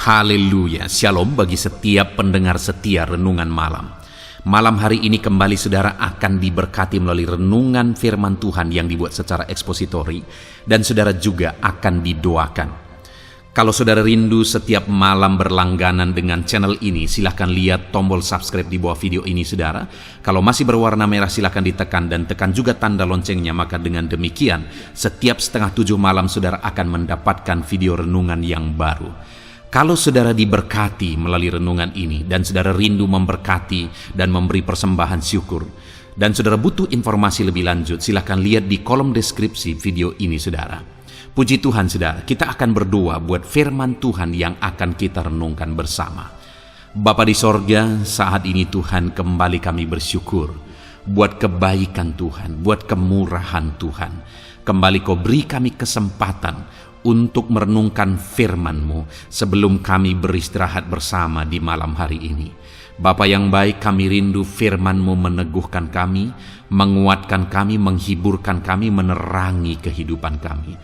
Haleluya, shalom bagi setiap pendengar setia Renungan Malam. Malam hari ini kembali saudara akan diberkati melalui renungan firman Tuhan yang dibuat secara ekspositori, dan saudara juga akan didoakan. Kalau saudara rindu setiap malam berlangganan dengan channel ini, silahkan lihat tombol subscribe di bawah video ini saudara. Kalau masih berwarna merah silahkan ditekan dan tekan juga tanda loncengnya, maka dengan demikian setiap 6:30 malam saudara akan mendapatkan video renungan yang baru. Kalau saudara diberkati melalui renungan ini dan saudara rindu memberkati dan memberi persembahan syukur, dan saudara butuh informasi lebih lanjut, silahkan lihat di kolom deskripsi video ini saudara. Puji Tuhan saudara, kita akan berdoa buat firman Tuhan yang akan kita renungkan bersama. Bapa di sorga, saat ini Tuhan kembali kami bersyukur buat kebaikan Tuhan, buat kemurahan Tuhan. Kembali Kau beri kami kesempatan untuk merenungkan firman-Mu sebelum kami beristirahat bersama di malam hari ini. Bapa yang baik, kami rindu firman-Mu meneguhkan kami, menguatkan kami, menghiburkan kami, menerangi kehidupan kami.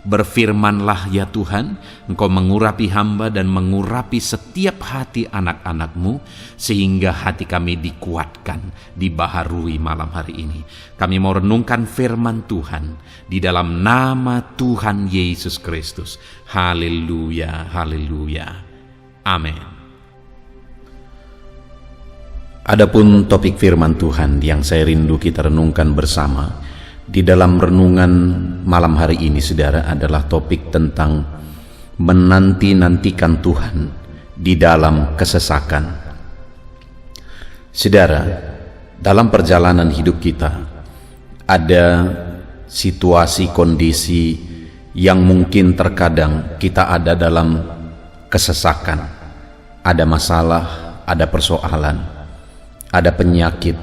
Berfirmanlah ya Tuhan, Engkau mengurapi hamba dan mengurapi setiap hati anak-anak-Mu, sehingga hati kami dikuatkan, dibaharui malam hari ini. Kami mau renungkan firman Tuhan di dalam nama Tuhan Yesus Kristus. Haleluya, haleluya. Amin. Adapun topik firman Tuhan yang saya rindu kita renungkan bersama di dalam renungan malam hari ini saudara adalah topik tentang menanti-nantikan Tuhan di dalam kesesakan. Saudara, dalam perjalanan hidup kita ada situasi kondisi yang mungkin terkadang kita ada dalam kesesakan. Ada masalah, ada persoalan, ada penyakit,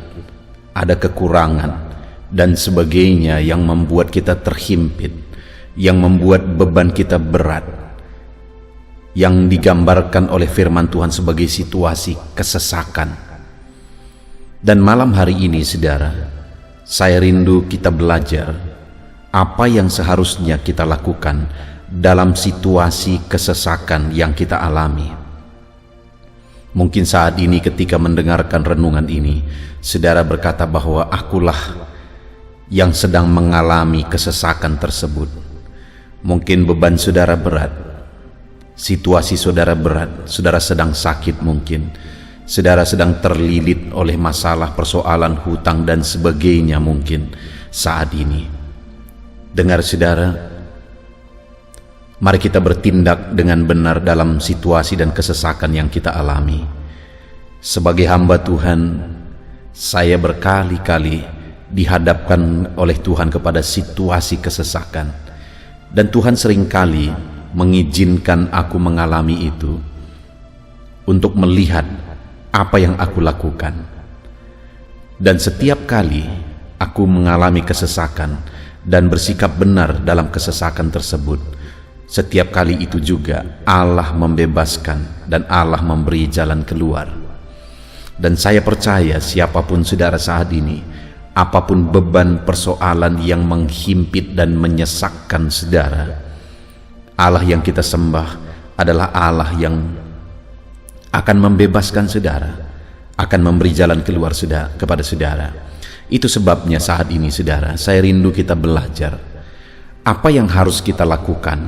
ada kekurangan dan sebagainya yang membuat kita terhimpit, yang membuat beban kita berat, yang digambarkan oleh firman Tuhan sebagai situasi kesesakan. Dan malam hari ini saudara, saya rindu kita belajar apa yang seharusnya kita lakukan dalam situasi kesesakan yang kita alami. Mungkin saat ini ketika mendengarkan renungan ini, saudara berkata bahwa akulah yang sedang mengalami kesesakan tersebut. Mungkin beban saudara berat, situasi saudara berat, saudara sedang sakit mungkin, saudara sedang terlilit oleh masalah, persoalan, hutang dan sebagainya mungkin saat ini. Dengar saudara, mari kita bertindak dengan benar dalam situasi dan kesesakan yang kita alami. Sebagai hamba Tuhan, saya berkali-kali dihadapkan oleh Tuhan kepada situasi kesesakan, dan Tuhan seringkali mengizinkan aku mengalami itu untuk melihat apa yang aku lakukan. Dan setiap kali aku mengalami kesesakan dan bersikap benar dalam kesesakan tersebut, setiap kali itu juga Allah membebaskan dan Allah memberi jalan keluar. Dan saya percaya siapapun saudara saat ini, apapun beban persoalan yang menghimpit dan menyesakkan saudara, Allah yang kita sembah adalah Allah yang akan membebaskan saudara, akan memberi jalan keluar kepada saudara. Itu sebabnya saat ini saudara, saya rindu kita belajar apa yang harus kita lakukan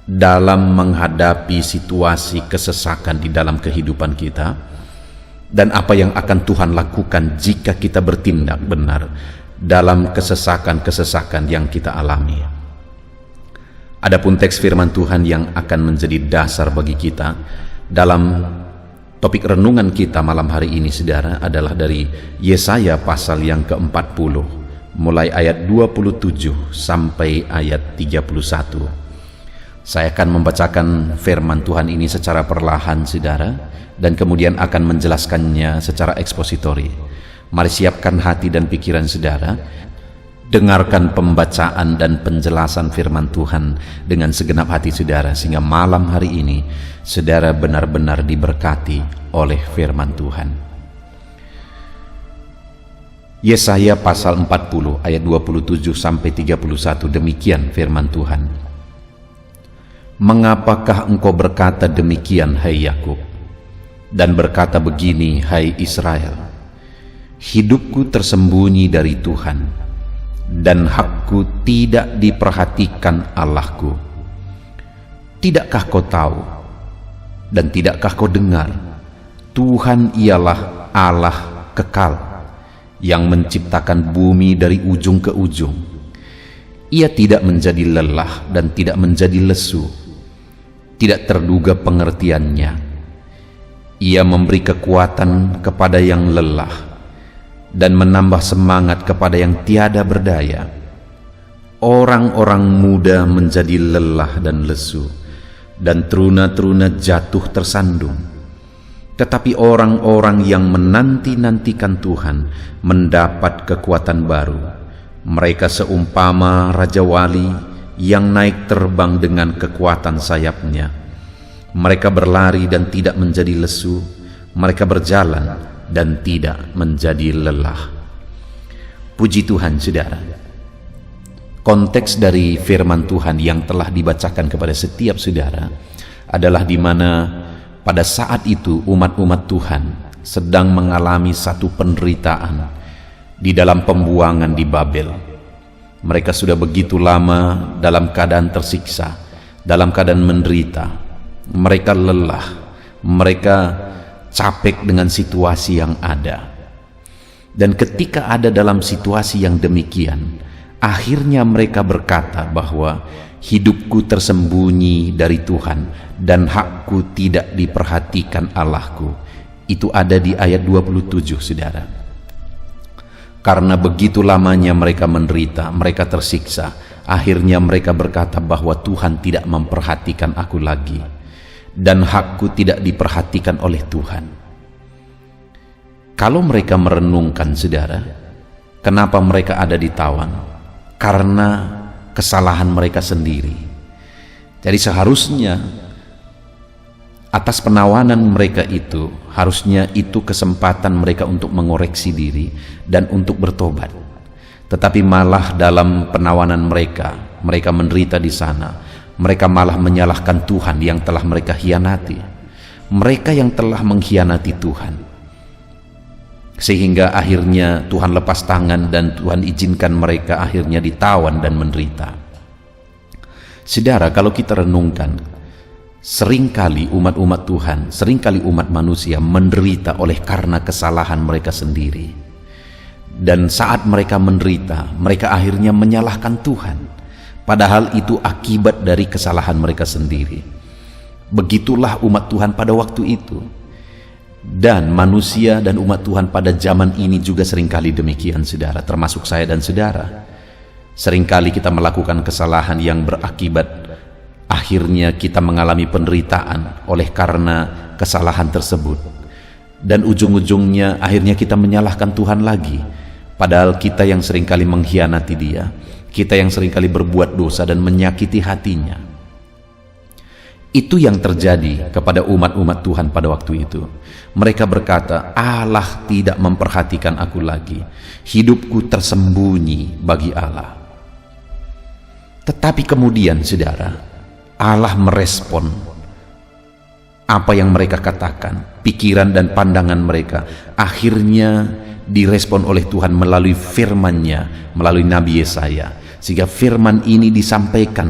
dalam menghadapi situasi kesesakan di dalam kehidupan kita, dan apa yang akan Tuhan lakukan jika kita bertindak benar dalam kesesakan-kesesakan yang kita alami. Adapun teks firman Tuhan yang akan menjadi dasar bagi kita dalam topik renungan kita malam hari ini saudara adalah dari Yesaya pasal yang ke-40, mulai ayat 27 sampai ayat 31. Saya akan membacakan firman Tuhan ini secara perlahan saudara, dan kemudian akan menjelaskannya secara ekspositori. Mari siapkan hati dan pikiran saudara, dengarkan pembacaan dan penjelasan firman Tuhan dengan segenap hati saudara, sehingga malam hari ini saudara benar-benar diberkati oleh firman Tuhan. Yesaya pasal 40 ayat 27 sampai 31, demikian firman Tuhan. Mengapakah engkau berkata demikian, hai Yakub, dan berkata begini, hai Israel? Hidupku tersembunyi dari Tuhan, dan hakku tidak diperhatikan Allahku. Tidakkah kau tahu, dan tidakkah kau dengar, Tuhan ialah Allah kekal, yang menciptakan bumi dari ujung ke ujung. Ia tidak menjadi lelah dan tidak menjadi lesu, tidak terduga pengertiannya. Ia memberi kekuatan kepada yang lelah dan menambah semangat kepada yang tiada berdaya. Orang-orang muda menjadi lelah dan lesu, dan teruna-teruna jatuh tersandung. Tetapi orang-orang yang menanti-nantikan Tuhan mendapat kekuatan baru. Mereka seumpama Raja Wali yang naik terbang dengan kekuatan sayapnya. Mereka berlari dan tidak menjadi lesu, mereka berjalan dan tidak menjadi lelah. Puji Tuhan, saudara. Konteks dari firman Tuhan yang telah dibacakan kepada setiap saudara adalah di mana pada saat itu umat-umat Tuhan sedang mengalami satu penderitaan di dalam pembuangan di Babel. Mereka sudah begitu lama dalam keadaan tersiksa, dalam keadaan menderita. Mereka lelah, mereka capek dengan situasi yang ada. Dan ketika ada dalam situasi yang demikian, akhirnya mereka berkata bahwa hidupku tersembunyi dari Tuhan dan hakku tidak diperhatikan Allahku. Itu ada di ayat 27, saudara. Karena begitu lamanya mereka menderita, mereka tersiksa, akhirnya mereka berkata bahwa Tuhan tidak memperhatikan aku lagi, dan hakku tidak diperhatikan oleh Tuhan. Kalau mereka merenungkan, saudara, kenapa mereka ada ditawan? Karena kesalahan mereka sendiri. Jadi seharusnya atas penawanan mereka itu, harusnya itu kesempatan mereka untuk mengoreksi diri dan untuk bertobat. Tetapi malah dalam penawanan mereka menderita di sana. Mereka malah menyalahkan Tuhan yang telah mereka hianati. Mereka yang telah mengkhianati Tuhan. Sehingga akhirnya Tuhan lepas tangan dan Tuhan izinkan mereka akhirnya ditawan dan menderita. Saudara, kalau kita renungkan, seringkali umat-umat Tuhan, seringkali umat manusia menderita oleh karena kesalahan mereka sendiri. Dan saat mereka menderita, mereka akhirnya menyalahkan Tuhan. Padahal itu akibat dari kesalahan mereka sendiri. Begitulah umat Tuhan pada waktu itu. Dan manusia dan umat Tuhan pada zaman ini juga seringkali demikian, saudara, termasuk saya dan saudara. Seringkali kita melakukan kesalahan yang berakibat akhirnya kita mengalami penderitaan oleh karena kesalahan tersebut. Dan ujung-ujungnya akhirnya kita menyalahkan Tuhan lagi. Padahal kita yang seringkali mengkhianati Dia, kita yang seringkali berbuat dosa dan menyakiti hatinya. Itu yang terjadi kepada umat-umat Tuhan pada waktu itu. Mereka berkata, Allah tidak memperhatikan aku lagi. Hidupku tersembunyi bagi Allah. Tetapi kemudian, saudara, Allah merespon apa yang mereka katakan, pikiran dan pandangan mereka akhirnya direspon oleh Tuhan melalui firman-Nya, melalui Nabi Yesaya, sehingga firman ini disampaikan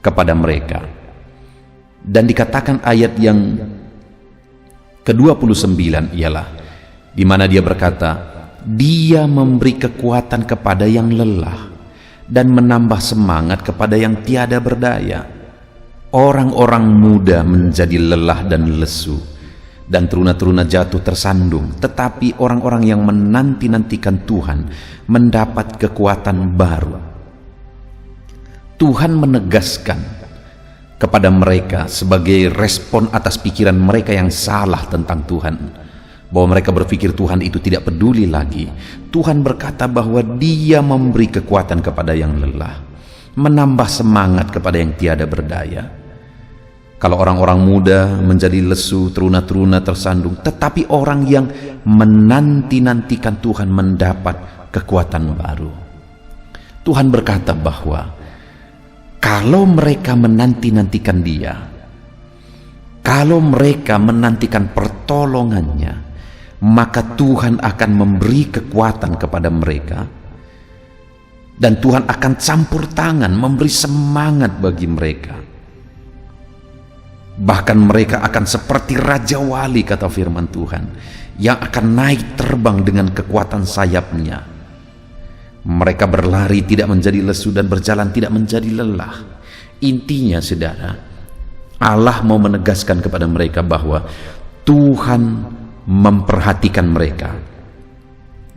kepada mereka. Dan dikatakan ayat yang ke-29 ialah di mana Dia berkata, Dia memberi kekuatan kepada yang lelah dan menambah semangat kepada yang tiada berdaya. Orang-orang muda menjadi lelah dan lesu, dan teruna-teruna jatuh tersandung. Tetapi orang-orang yang menanti-nantikan Tuhan mendapat kekuatan baru. Tuhan menegaskan kepada mereka sebagai respon atas pikiran mereka yang salah tentang Tuhan, bahwa mereka berpikir Tuhan itu tidak peduli lagi. Tuhan berkata bahwa Dia memberi kekuatan kepada yang lelah, menambah semangat kepada yang tiada berdaya. Kalau orang-orang muda menjadi lesu, teruna-teruna tersandung, tetapi orang yang menanti-nantikan Tuhan mendapat kekuatan baru. Tuhan berkata bahwa Kalau mereka menanti-nantikan Dia, kalau mereka menantikan pertolongannya, maka Tuhan akan memberi kekuatan kepada mereka, dan Tuhan akan campur tangan memberi semangat bagi mereka. Bahkan mereka akan seperti Raja Wali, kata firman Tuhan, yang akan naik terbang dengan kekuatan sayapnya. Mereka berlari tidak menjadi lesu dan berjalan tidak menjadi lelah. Intinya, saudara, Allah mau menegaskan kepada mereka bahwa Tuhan memperhatikan mereka,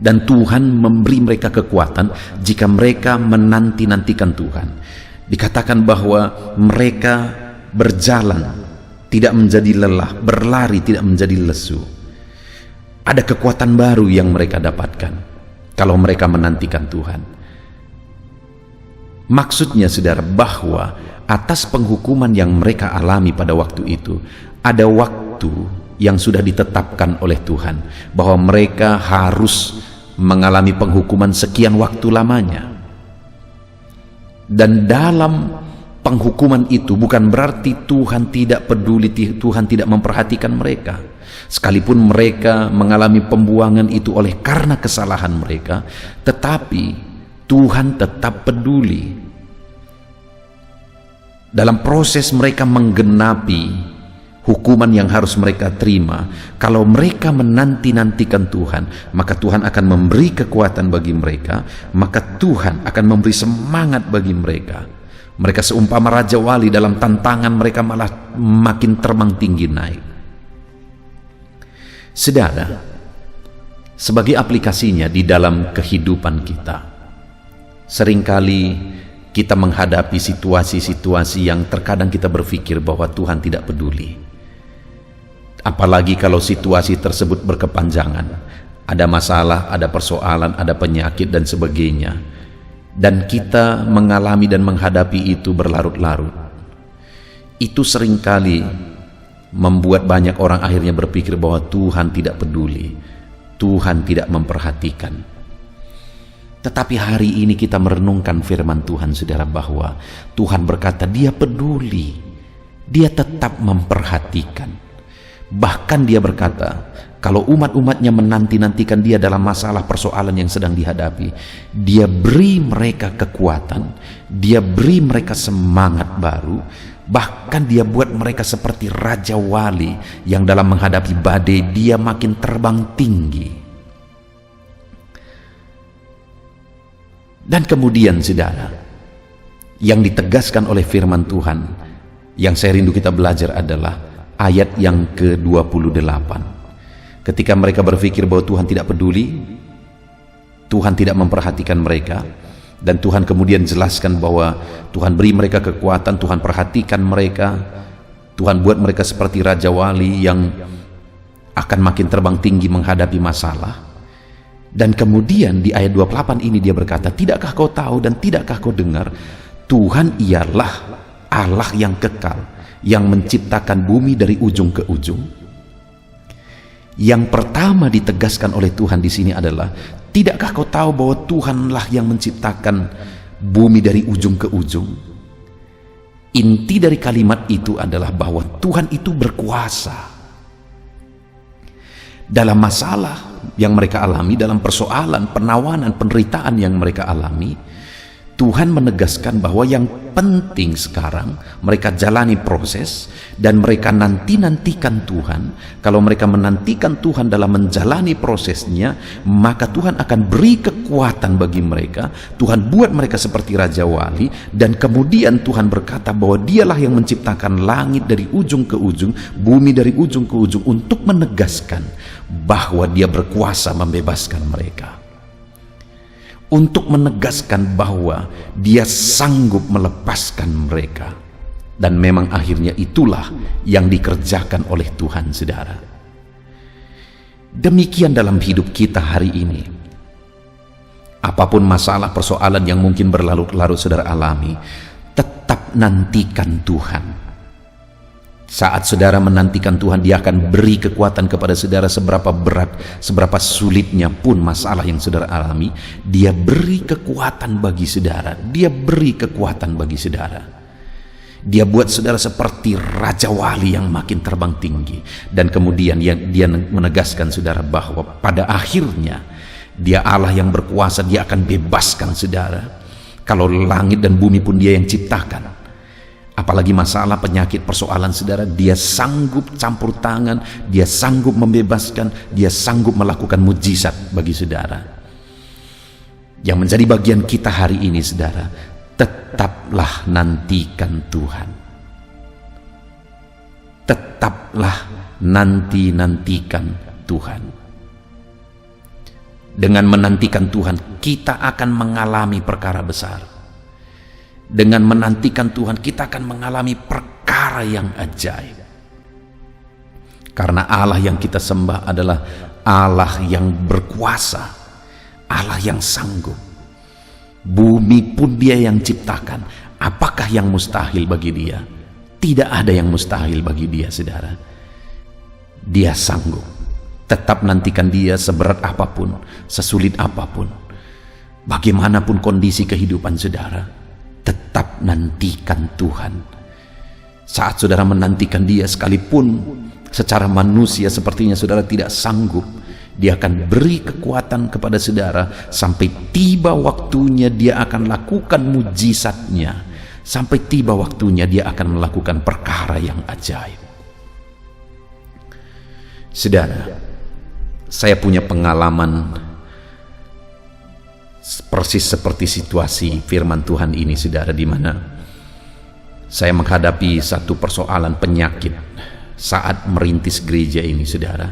dan Tuhan memberi mereka kekuatan jika mereka menanti-nantikan Tuhan. Dikatakan bahwa mereka berjalan tidak menjadi lelah, berlari tidak menjadi lesu. Ada kekuatan baru yang mereka dapatkan kalau mereka menantikan Tuhan. Maksudnya, saudara, bahwa atas penghukuman yang mereka alami pada waktu itu, ada waktu yang sudah ditetapkan oleh Tuhan bahwa mereka harus mengalami penghukuman sekian waktu lamanya. Dan dalam penghukuman itu bukan berarti Tuhan tidak peduli, Tuhan tidak memperhatikan mereka. Sekalipun mereka mengalami pembuangan itu oleh karena kesalahan mereka, tetapi Tuhan tetap peduli. Dalam proses mereka menggenapi hukuman yang harus mereka terima, kalau mereka menanti-nantikan Tuhan, maka Tuhan akan memberi kekuatan bagi mereka, maka Tuhan akan memberi semangat bagi mereka. Mereka seumpama Raja Wali, dalam tantangan mereka malah makin terbang tinggi naik. Saudara, sebagai aplikasinya di dalam kehidupan kita, seringkali kita menghadapi situasi-situasi yang terkadang kita berpikir bahwa Tuhan tidak peduli. Apalagi kalau situasi tersebut berkepanjangan, ada masalah, ada persoalan, ada penyakit dan sebagainya, dan kita mengalami dan menghadapi itu berlarut-larut. Itu seringkali membuat banyak orang akhirnya berpikir bahwa Tuhan tidak peduli, Tuhan tidak memperhatikan. Tetapi hari ini kita merenungkan firman Tuhan, saudara, bahwa Tuhan berkata Dia peduli, Dia tetap memperhatikan. Bahkan Dia berkata, kalau umat-umatnya menanti-nantikan Dia dalam masalah persoalan yang sedang dihadapi, Dia beri mereka kekuatan, Dia beri mereka semangat baru. Bahkan Dia buat mereka seperti Raja Wali yang dalam menghadapi badai dia makin terbang tinggi. Dan kemudian, saudara, yang ditegaskan oleh firman Tuhan yang saya rindu kita belajar adalah ayat yang ke-28. Ketika mereka berpikir bahwa Tuhan tidak peduli, Tuhan tidak memperhatikan mereka, dan Tuhan kemudian jelaskan bahwa Tuhan beri mereka kekuatan, Tuhan perhatikan mereka, Tuhan buat mereka seperti Raja Wali yang akan makin terbang tinggi menghadapi masalah. Dan kemudian di ayat 28 ini Dia berkata, tidakkah kau tahu dan tidakkah kau dengar, Tuhan ialah Allah yang kekal, yang menciptakan bumi dari ujung ke ujung. Yang pertama ditegaskan oleh Tuhan di sini adalah, tidakkah kau tahu bahwa Tuhanlah yang menciptakan bumi dari ujung ke ujung? Inti dari kalimat itu adalah bahwa Tuhan itu berkuasa. Dalam masalah yang mereka alami, dalam persoalan, penawanan, penderitaan yang mereka alami, Tuhan menegaskan bahwa yang penting sekarang mereka jalani proses dan mereka nanti-nantikan Tuhan. Kalau mereka menantikan Tuhan dalam menjalani prosesnya, maka Tuhan akan beri kekuatan bagi mereka. Tuhan buat mereka seperti Raja Wali, dan kemudian Tuhan berkata bahwa Dialah yang menciptakan langit dari ujung ke ujung, bumi dari ujung ke ujung, untuk menegaskan bahwa Dia berkuasa membebaskan mereka, untuk menegaskan bahwa Dia sanggup melepaskan mereka. Dan memang akhirnya itulah yang dikerjakan oleh Tuhan, saudara. Demikian dalam hidup kita hari ini. Apapun masalah persoalan yang mungkin berlarut-larut saudara alami, tetap nantikan Tuhan. Saat saudara menantikan Tuhan, Dia akan beri kekuatan kepada saudara. Seberapa berat, seberapa sulitnya pun masalah yang saudara alami, Dia beri kekuatan bagi saudara. Dia beri kekuatan bagi saudara. Dia buat saudara seperti Raja Wali yang makin terbang tinggi. Dan kemudian Dia menegaskan saudara bahwa pada akhirnya Dia Allah yang berkuasa. Dia akan bebaskan saudara. Kalau langit dan bumi pun Dia yang ciptakan. Apalagi masalah, penyakit, persoalan saudara, Dia sanggup campur tangan, Dia sanggup membebaskan, Dia sanggup melakukan mujizat bagi saudara. Yang menjadi bagian kita hari ini saudara, tetaplah nantikan Tuhan. Tetaplah nantikan Tuhan. Dengan menantikan Tuhan, kita akan mengalami perkara besar. Dengan menantikan Tuhan, kita akan mengalami perkara yang ajaib. Karena Allah yang kita sembah adalah Allah yang berkuasa, Allah yang sanggup. Bumi pun Dia yang ciptakan. Apakah yang mustahil bagi Dia? Tidak ada yang mustahil bagi Dia, saudara. Dia sanggup. Tetap nantikan Dia seberat apapun, sesulit apapun. Bagaimanapun kondisi kehidupan saudara, tetap nantikan Tuhan. Saat saudara menantikan Dia, sekalipun secara manusia sepertinya saudara tidak sanggup, Dia akan beri kekuatan kepada saudara. Sampai tiba waktunya Dia akan lakukan mujizatnya. Sampai tiba waktunya Dia akan melakukan perkara yang ajaib. Saudara, saya punya pengalaman persis seperti situasi firman Tuhan ini, saudara, di mana saya menghadapi satu persoalan penyakit saat merintis gereja ini, saudara.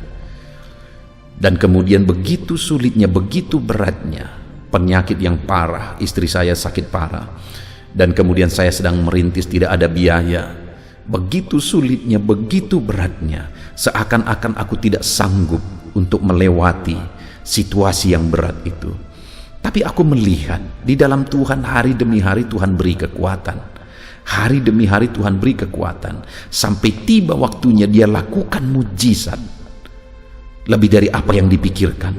Dan kemudian begitu sulitnya, begitu beratnya, penyakit yang parah, istri saya sakit parah, dan kemudian saya sedang merintis, tidak ada biaya. Begitu sulitnya, begitu beratnya, seakan-akan aku tidak sanggup untuk melewati situasi yang berat itu. Tapi aku melihat di dalam Tuhan, hari demi hari Tuhan beri kekuatan. Hari demi hari Tuhan beri kekuatan. Sampai tiba waktunya Dia lakukan mujizat. Lebih dari apa yang dipikirkan.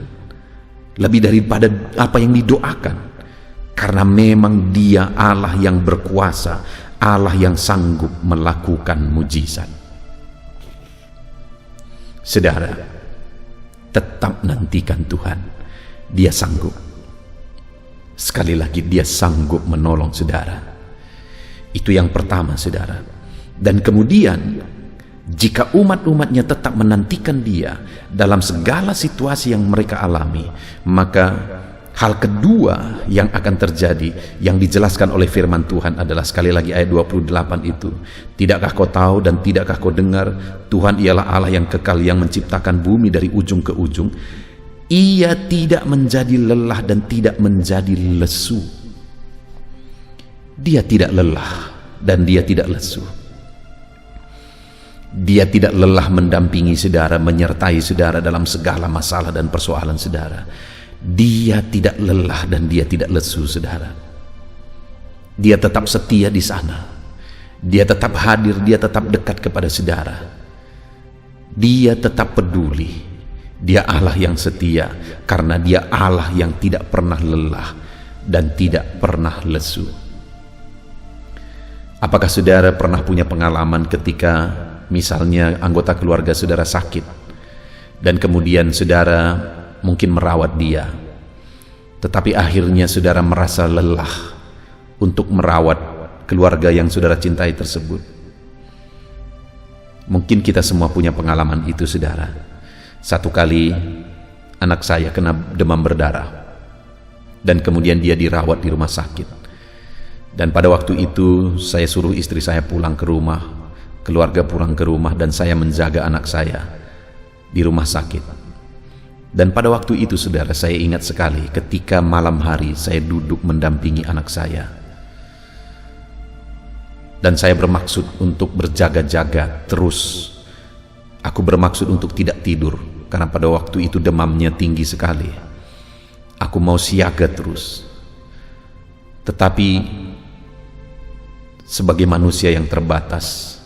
Lebih daripada apa yang didoakan. Karena memang Dia Allah yang berkuasa. Allah yang sanggup melakukan mujizat. Saudara, tetap nantikan Tuhan. Dia sanggup. Sekali lagi, Dia sanggup menolong saudara. Itu yang pertama, saudara. Dan kemudian, jika umat-umatnya tetap menantikan Dia dalam segala situasi yang mereka alami, maka hal kedua yang akan terjadi, yang dijelaskan oleh firman Tuhan adalah, sekali lagi ayat 28 itu, tidakkah kau tahu dan tidakkah kau dengar, Tuhan ialah Allah yang kekal, yang menciptakan bumi dari ujung ke ujung. Ia tidak menjadi lelah dan tidak menjadi lesu. Dia tidak lelah dan Dia tidak lesu. Dia tidak lelah mendampingi saudara, menyertai saudara dalam segala masalah dan persoalan saudara. Dia tidak lelah dan Dia tidak lesu, saudara. Dia tetap setia di sana. Dia tetap hadir, Dia tetap dekat kepada saudara. Dia tetap peduli. Dia Allah yang setia, karena Dia Allah yang tidak pernah lelah dan tidak pernah lesu. Apakah saudara pernah punya pengalaman ketika misalnya anggota keluarga saudara sakit, dan kemudian saudara mungkin merawat dia, tetapi akhirnya saudara merasa lelah untuk merawat keluarga yang saudara cintai tersebut? Mungkin kita semua punya pengalaman itu, saudara. Satu kali anak saya kena demam berdarah, dan kemudian dia dirawat di rumah sakit. Dan pada waktu itu saya suruh istri saya pulang ke rumah, keluarga pulang ke rumah, dan saya menjaga anak saya di rumah sakit. Dan pada waktu itu, saudara, saya ingat sekali ketika malam hari saya duduk mendampingi anak saya, dan saya bermaksud untuk berjaga-jaga terus. Aku bermaksud untuk tidak tidur, karena pada waktu itu demamnya tinggi sekali. Aku mau siaga terus. Tetapi sebagai manusia yang terbatas,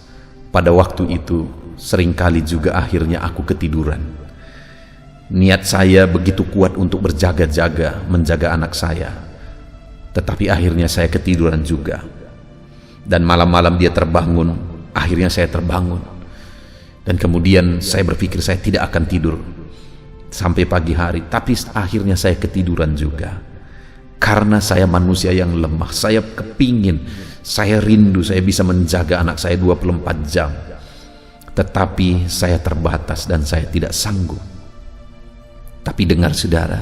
Pada waktu itu, seringkali juga akhirnya aku ketiduran. Niat saya begitu kuat untuk berjaga-jaga menjaga anak saya, tetapi akhirnya saya ketiduran juga. Dan malam-malam dia terbangun, akhirnya saya terbangun. Dan kemudian saya berpikir saya tidak akan tidur sampai pagi hari, tapi akhirnya saya ketiduran juga. Karena saya manusia yang lemah, saya kepingin, saya rindu saya bisa menjaga anak saya 24 jam. Tetapi saya terbatas dan saya tidak sanggup. Tapi dengar saudara,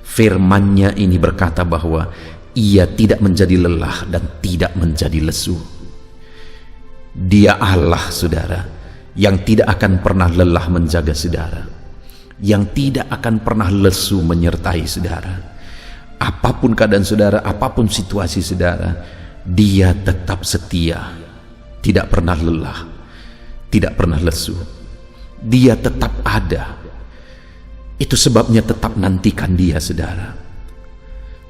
firman-Nya ini berkata bahwa Ia tidak menjadi lelah dan tidak menjadi lesu. Dia Allah, saudara, yang tidak akan pernah lelah menjaga saudara, yang tidak akan pernah lesu menyertai saudara. Apapun keadaan saudara, apapun situasi saudara, Dia tetap setia, tidak pernah lelah, tidak pernah lesu. Dia tetap ada. Itu sebabnya tetap nantikan Dia, saudara.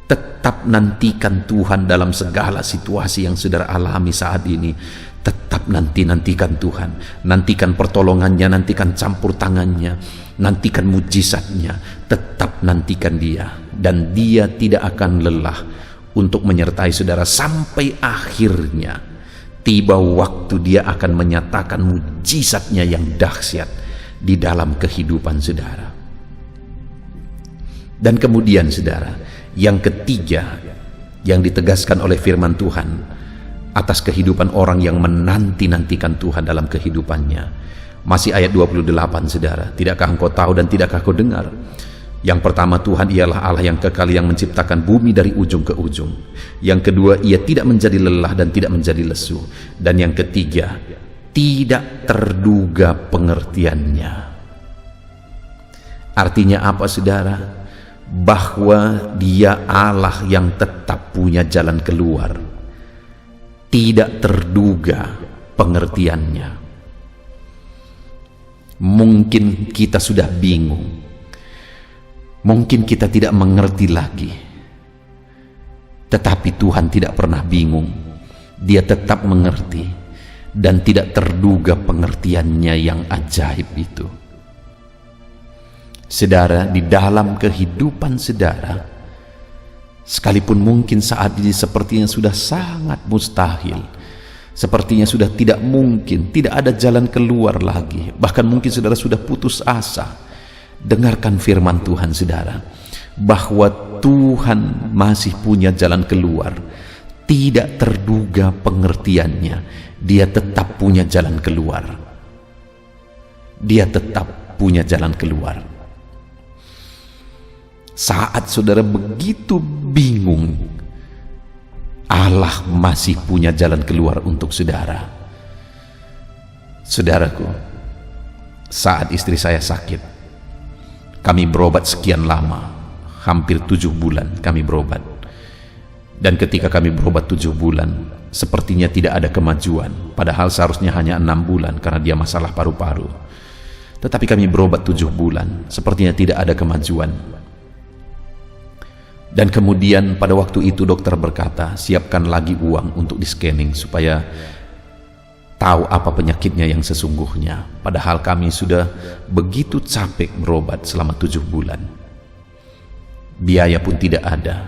Tetap nantikan Tuhan dalam segala situasi yang saudara alami saat ini. Tetap nantikan Tuhan, nantikan pertolongannya, nantikan campur tangannya, nantikan mujizatnya. Tetap nantikan Dia, dan Dia tidak akan lelah untuk menyertai saudara sampai akhirnya tiba waktu Dia akan menyatakan mujizatnya yang dahsyat di dalam kehidupan saudara. Dan kemudian saudara, yang ketiga yang ditegaskan oleh firman Tuhan atas kehidupan orang yang menanti-nantikan Tuhan dalam kehidupannya, masih ayat 28 saudara. Tidakkah engkau tahu dan tidakkah kau dengar? Yang pertama, Tuhan ialah Allah yang kekal, yang menciptakan bumi dari ujung ke ujung. Yang kedua, Ia tidak menjadi lelah dan tidak menjadi lesu. Dan yang ketiga, tidak terduga pengertiannya. Artinya apa saudara? Bahwa Dia Allah yang tetap punya jalan keluar, tidak terduga pengertiannya. Mungkin kita sudah bingung, mungkin kita tidak mengerti lagi, tetapi Tuhan tidak pernah bingung. Dia tetap mengerti dan tidak terduga pengertiannya yang ajaib itu. Saudara, di dalam kehidupan saudara, sekalipun mungkin saat ini sepertinya sudah sangat mustahil, sepertinya sudah tidak mungkin, tidak ada jalan keluar lagi, bahkan mungkin saudara sudah putus asa, dengarkan firman Tuhan saudara, bahwa Tuhan masih punya jalan keluar. Tidak terduga pengertiannya, Dia tetap punya jalan keluar. Dia tetap punya jalan keluar. Saat saudara begitu bingung, Allah masih punya jalan keluar untuk saudara. Saudaraku, saat istri saya sakit, kami berobat sekian lama, hampir 7 bulan kami berobat. Dan ketika kami berobat 7 bulan, sepertinya tidak ada kemajuan, padahal seharusnya hanya 6 bulan karena dia masalah paru-paru. Tetapi kami berobat 7 bulan, sepertinya tidak ada kemajuan. Dan kemudian pada waktu itu dokter berkata, siapkan lagi uang untuk di scanning supaya tahu apa penyakitnya yang sesungguhnya. Padahal kami sudah begitu capek berobat selama 7 bulan. Biaya pun tidak ada.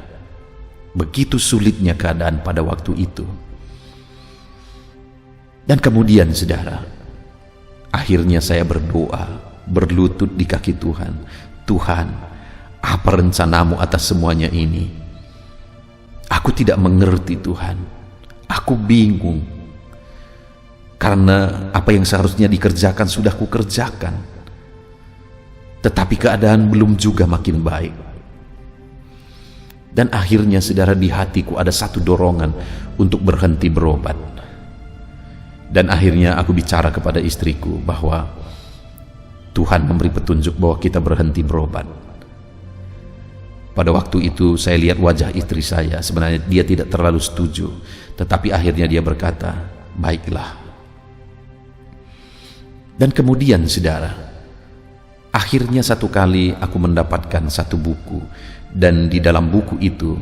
Begitu sulitnya keadaan pada waktu itu. Dan kemudian saudara, akhirnya saya berdoa, berlutut di kaki Tuhan. Tuhan, apa rencanamu atas semuanya ini? Aku tidak mengerti Tuhan. Aku bingung. Karena apa yang seharusnya dikerjakan sudah kukerjakan. Tetapi keadaan belum juga makin baik. Dan akhirnya saudara, di hatiku ada satu dorongan untuk berhenti berobat. Dan akhirnya aku bicara kepada istriku bahwa Tuhan memberi petunjuk bahwa kita berhenti berobat. Pada waktu itu saya lihat wajah istri saya, sebenarnya dia tidak terlalu setuju, tetapi akhirnya dia berkata, baiklah. Dan kemudian saudara, akhirnya satu kali aku mendapatkan satu buku, dan di dalam buku itu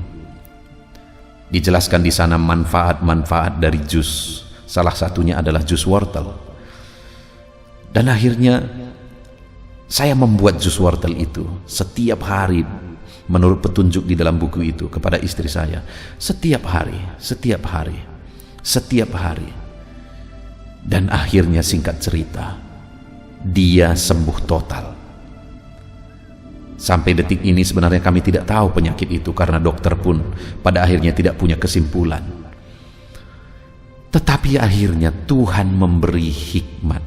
dijelaskan di sana manfaat-manfaat dari jus Salah satunya adalah jus wortel. Dan akhirnya saya membuat jus wortel itu setiap hari menurut petunjuk di dalam buku itu kepada istri saya. Setiap hari. Dan akhirnya singkat cerita, dia sembuh total. Sampai detik ini sebenarnya kami tidak tahu penyakit itu karena dokter pun pada akhirnya tidak punya kesimpulan. Tetapi akhirnya Tuhan memberi hikmat,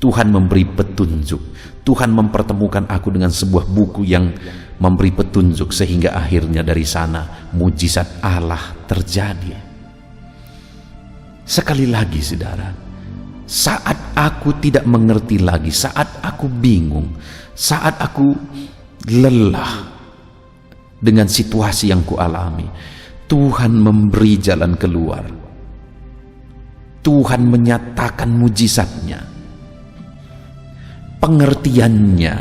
Tuhan memberi petunjuk, Tuhan mempertemukan aku dengan sebuah buku yang memberi petunjuk sehingga akhirnya dari sana mujizat Allah terjadi. Sekali lagi saudara, saat aku tidak mengerti lagi, saat aku bingung, saat aku lelah dengan situasi yang kualami, Tuhan memberi jalan keluar. Tuhan menyatakan mujizatnya, pengertiannya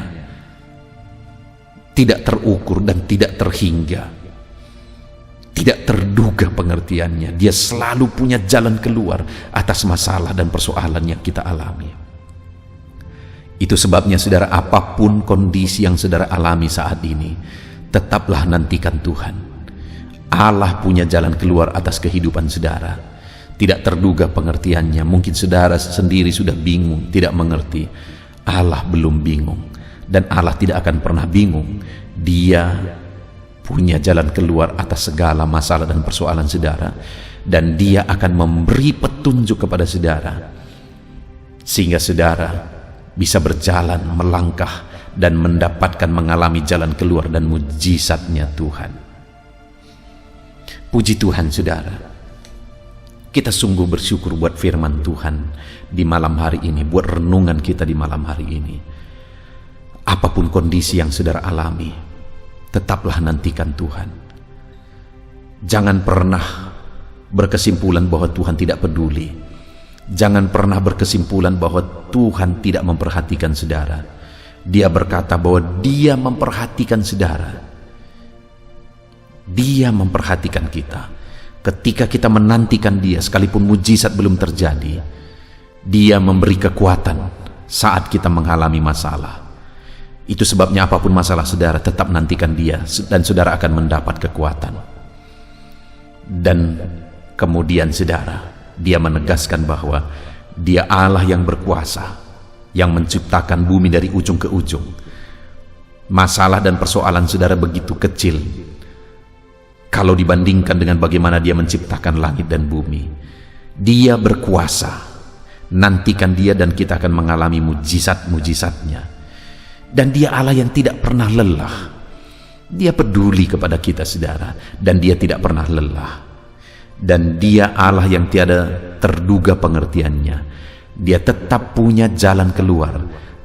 tidak terukur dan tidak terhingga, tidak terduga pengertiannya. Dia selalu punya jalan keluar atas masalah dan persoalan yang kita alami. Itu sebabnya saudara, apapun kondisi yang saudara alami saat ini, tetaplah nantikan Tuhan. Allah punya jalan keluar atas kehidupan saudara. Tidak terduga pengertiannya. Mungkin saudara sendiri sudah bingung, tidak mengerti. Allah belum bingung, dan Allah tidak akan pernah bingung. Dia punya jalan keluar atas segala masalah dan persoalan saudara, dan Dia akan memberi petunjuk kepada saudara sehingga saudara bisa berjalan, melangkah, dan mendapatkan mengalami jalan keluar dan mujizatnya Tuhan. Puji Tuhan saudara, kita sungguh bersyukur buat firman Tuhan di malam hari ini, buat renungan kita di malam hari ini. Apapun kondisi yang saudara alami, tetaplah nantikan Tuhan. Jangan pernah berkesimpulan bahwa Tuhan tidak peduli. Jangan pernah berkesimpulan bahwa Tuhan tidak memperhatikan saudara. Dia berkata bahwa Dia memperhatikan saudara. Dia memperhatikan kita. Ketika kita menantikan Dia, sekalipun mujizat belum terjadi, Dia memberi kekuatan saat kita mengalami masalah. Itu sebabnya apapun masalah saudara, tetap nantikan Dia, dan saudara akan mendapat kekuatan. Dan kemudian saudara, Dia menegaskan bahwa Dia Allah yang berkuasa, yang menciptakan bumi dari ujung ke ujung. Masalah dan persoalan saudara begitu kecil kalau dibandingkan dengan bagaimana Dia menciptakan langit dan bumi. Dia berkuasa. Nantikan Dia dan kita akan mengalami mujizat-mujizatnya. Dan Dia Allah yang tidak pernah lelah. Dia peduli kepada kita saudara, dan Dia tidak pernah lelah. Dan Dia Allah yang tiada terduga pengertiannya. Dia tetap punya jalan keluar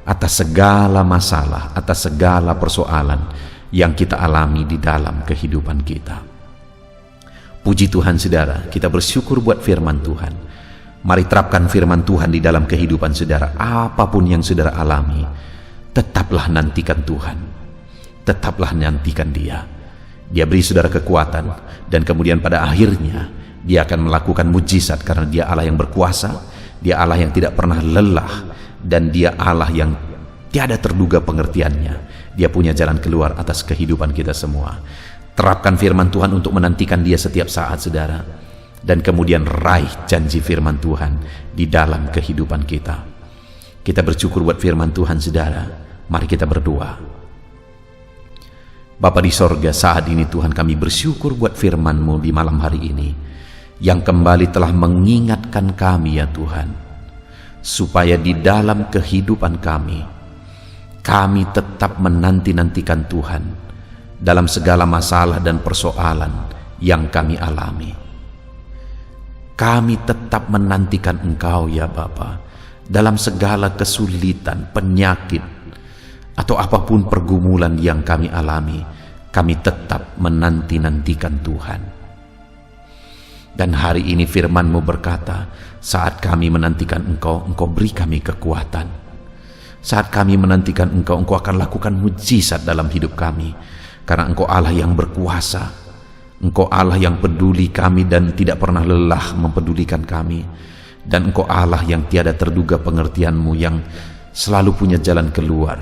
atas segala masalah, atas segala persoalan yang kita alami di dalam kehidupan kita. Puji Tuhan saudara, kita bersyukur buat firman Tuhan. Mari terapkan firman Tuhan di dalam kehidupan saudara. Apapun yang saudara alami, tetaplah nantikan Tuhan. Tetaplah nantikan Dia. Dia beri saudara kekuatan, dan kemudian pada akhirnya Dia akan melakukan mujizat karena Dia Allah yang berkuasa, Dia Allah yang tidak pernah lelah, dan Dia Allah yang tiada terduga pengertiannya. Dia punya jalan keluar atas kehidupan kita semua. Terapkan firman Tuhan untuk menantikan Dia setiap saat saudara, dan kemudian raih janji firman Tuhan di dalam kehidupan kita. Kita bersyukur buat firman Tuhan saudara. Mari kita berdoa. Bapa di sorga, saat ini Tuhan kami bersyukur buat firman-Mu di malam hari ini, yang kembali telah mengingatkan kami ya Tuhan, supaya di dalam kehidupan kami tetap menanti-nantikan Tuhan dalam segala masalah dan persoalan yang kami alami. Kami tetap menantikan Engkau ya Bapa, dalam segala kesulitan, penyakit, atau apapun pergumulan yang kami alami. Kami tetap menanti-nantikan Tuhan. Dan hari ini firman-Mu berkata, saat kami menantikan Engkau, Engkau beri kami kekuatan. Saat kami menantikan Engkau, Engkau akan lakukan mujizat dalam hidup kami. Karena Engkau Allah yang berkuasa, Engkau Allah yang peduli kami dan tidak pernah lelah mempedulikan kami. dan Engkau Allah yang tiada terduga pengertian-Mu, yang selalu punya jalan keluar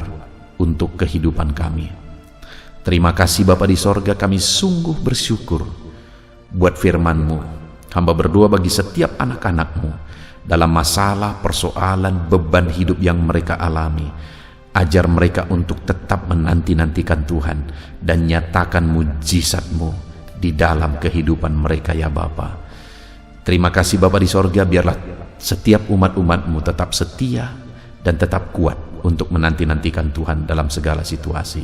untuk kehidupan kami. Terima kasih Bapa di sorga, kami sungguh bersyukur buat firman-Mu. Hamba berdoa bagi setiap anak-anak-Mu dalam masalah, persoalan, beban hidup yang mereka alami. Ajar mereka untuk tetap menanti-nantikan Tuhan dan nyatakan mujizat-Mu di dalam kehidupan mereka ya Bapa. Terima kasih Bapa di sorga, biarlah setiap umat-umat-Mu tetap setia dan tetap kuat untuk menanti-nantikan Tuhan dalam segala situasi.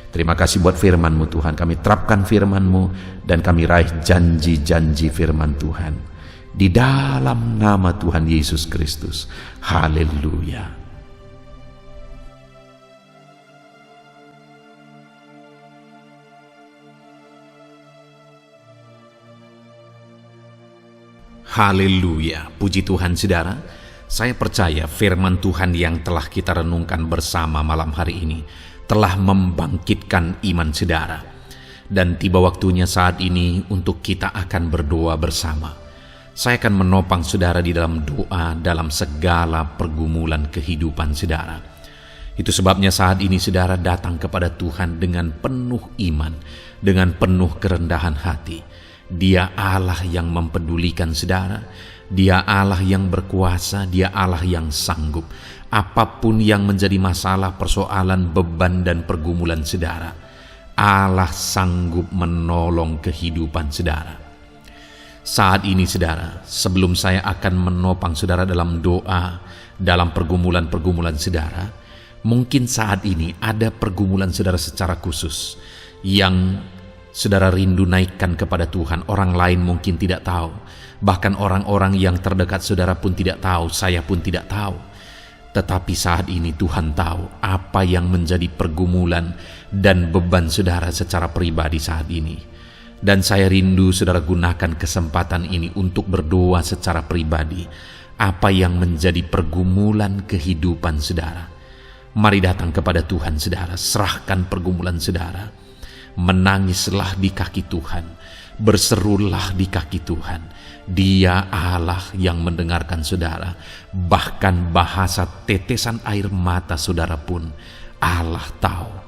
Terima kasih buat firman-Mu Tuhan, kami terapkan firman-Mu dan kami raih janji-janji firman Tuhan. Di dalam nama Tuhan Yesus Kristus. Haleluya. Haleluya, puji Tuhan saudara. Saya percaya firman Tuhan yang telah kita renungkan bersama malam hari ini telah membangkitkan iman saudara. Dan tiba waktunya saat ini untuk kita akan berdoa bersama. Saya akan menopang saudara di dalam doa dalam segala pergumulan kehidupan saudara. Itu sebabnya saat ini saudara datang kepada Tuhan dengan penuh iman, dengan penuh kerendahan hati. Dia Allah yang mempedulikan saudara, Dia Allah yang berkuasa, Dia Allah yang sanggup. Apapun yang menjadi masalah, persoalan, beban dan pergumulan saudara, Allah sanggup menolong kehidupan saudara. Saat ini saudara, sebelum saya akan menopang saudara dalam doa, dalam pergumulan-pergumulan saudara, mungkin saat ini ada pergumulan saudara secara khusus yang saudara rindu naikkan kepada Tuhan. Orang lain mungkin tidak tahu, bahkan orang-orang yang terdekat saudara pun tidak tahu, saya pun tidak tahu. Tetapi saat ini Tuhan tahu apa yang menjadi pergumulan dan beban saudara secara pribadi saat ini. Dan saya rindu saudara gunakan kesempatan ini untuk berdoa secara pribadi apa yang menjadi pergumulan kehidupan saudara. Mari datang kepada Tuhan saudara, serahkan pergumulan saudara. Menangislah di kaki Tuhan, berserulah di kaki Tuhan. Dia Allah yang mendengarkan saudara. Bahkan bahasa tetesan air mata saudara pun Allah tahu.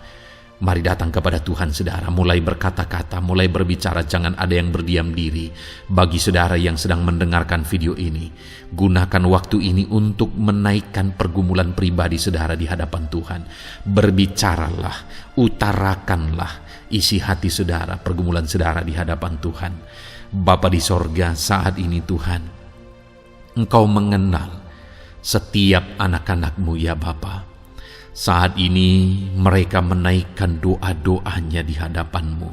Mari datang kepada Tuhan saudara, mulai berkata-kata, mulai berbicara, jangan ada yang berdiam diri. Bagi saudara yang sedang mendengarkan video ini, gunakan waktu ini untuk menaikkan pergumulan pribadi saudara di hadapan Tuhan. Berbicaralah, utarakanlah isi hati saudara, pergumulan saudara di hadapan Tuhan. Bapa di sorga, saat ini Tuhan, Engkau mengenal setiap anak-anak-Mu ya Bapa. Saat ini mereka menaikkan doa-doanya di hadapan-Mu.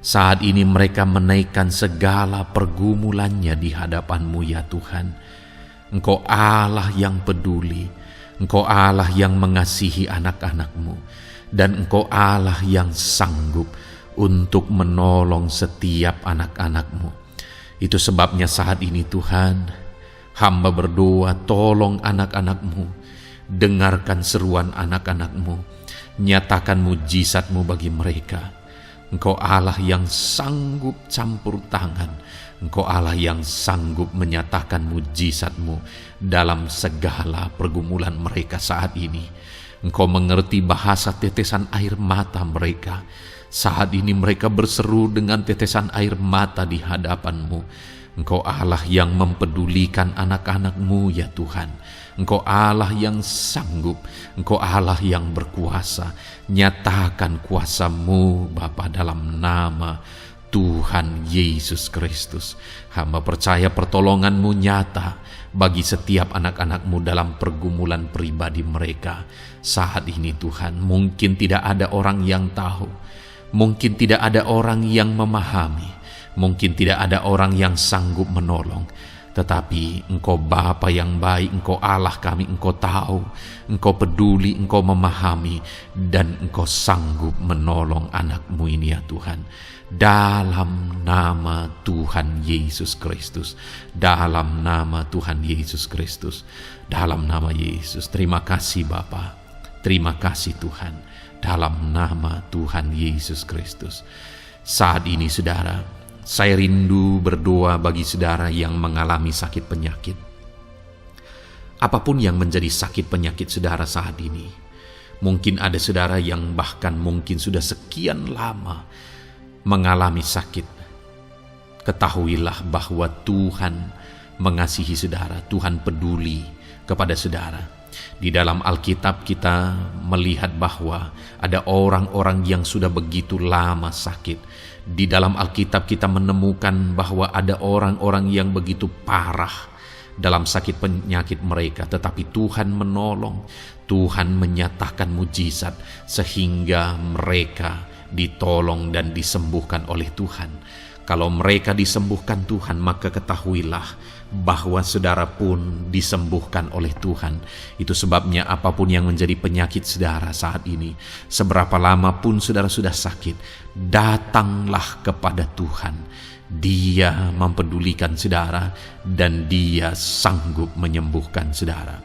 Saat ini mereka menaikkan segala pergumulannya di hadapan-Mu ya Tuhan. Engkau Allah yang peduli, Engkau Allah yang mengasihi anak-anak-Mu, dan Engkau Allah yang sanggup untuk menolong setiap anak-anak-Mu. Itu sebabnya saat ini Tuhan, hamba berdoa, tolong anak-anak-Mu. Dengarkan seruan anak-anak-Mu, nyatakan mujizat-Mu bagi mereka. Engkau Allah yang sanggup campur tangan, Engkau Allah yang sanggup menyatakan mujizat-Mu dalam segala pergumulan mereka saat ini. Engkau mengerti bahasa tetesan air mata mereka. Saat ini mereka berseru dengan tetesan air mata di hadapan-Mu. Engkau Allah yang mempedulikan anak-anak-Mu ya Tuhan. Engkau Allah yang sanggup, Engkau Allah yang berkuasa. Nyatakan kuasa-Mu Bapa dalam nama Tuhan Yesus Kristus. Hamba percaya pertolongan-Mu nyata bagi setiap anak-anak-Mu dalam pergumulan pribadi mereka. Saat ini Tuhan, mungkin tidak ada orang yang tahu, mungkin tidak ada orang yang memahami, mungkin tidak ada orang yang sanggup menolong. Tetapi Engkau Bapa yang baik, Engkau Allah kami, Engkau tahu, Engkau peduli, Engkau memahami, dan Engkau sanggup menolong anak-Mu ini ya Tuhan. Dalam nama Tuhan Yesus Kristus, dalam nama Tuhan Yesus Kristus, dalam nama Yesus. Terima kasih Bapa, terima kasih Tuhan, dalam nama Tuhan Yesus Kristus. Saat ini saudara, saya rindu berdoa bagi saudara yang mengalami sakit penyakit. Apapun yang menjadi sakit penyakit saudara saat ini, mungkin ada saudara yang bahkan mungkin sudah sekian lama mengalami sakit. Ketahuilah bahwa Tuhan mengasihi saudara, Tuhan peduli kepada saudara. Di dalam Alkitab kita melihat bahwa ada orang-orang yang sudah begitu lama sakit. Di dalam Alkitab kita menemukan bahwa ada orang-orang yang begitu parah dalam sakit penyakit mereka, tetapi Tuhan menolong, Tuhan menyatakan mujizat sehingga mereka ditolong dan disembuhkan oleh Tuhan. Kalau mereka disembuhkan Tuhan, maka ketahuilah bahwa saudara pun disembuhkan oleh Tuhan. Itu sebabnya apapun yang menjadi penyakit saudara saat ini, seberapa lama pun saudara sudah sakit, datanglah kepada Tuhan. Dia mempedulikan saudara dan Dia sanggup menyembuhkan saudara.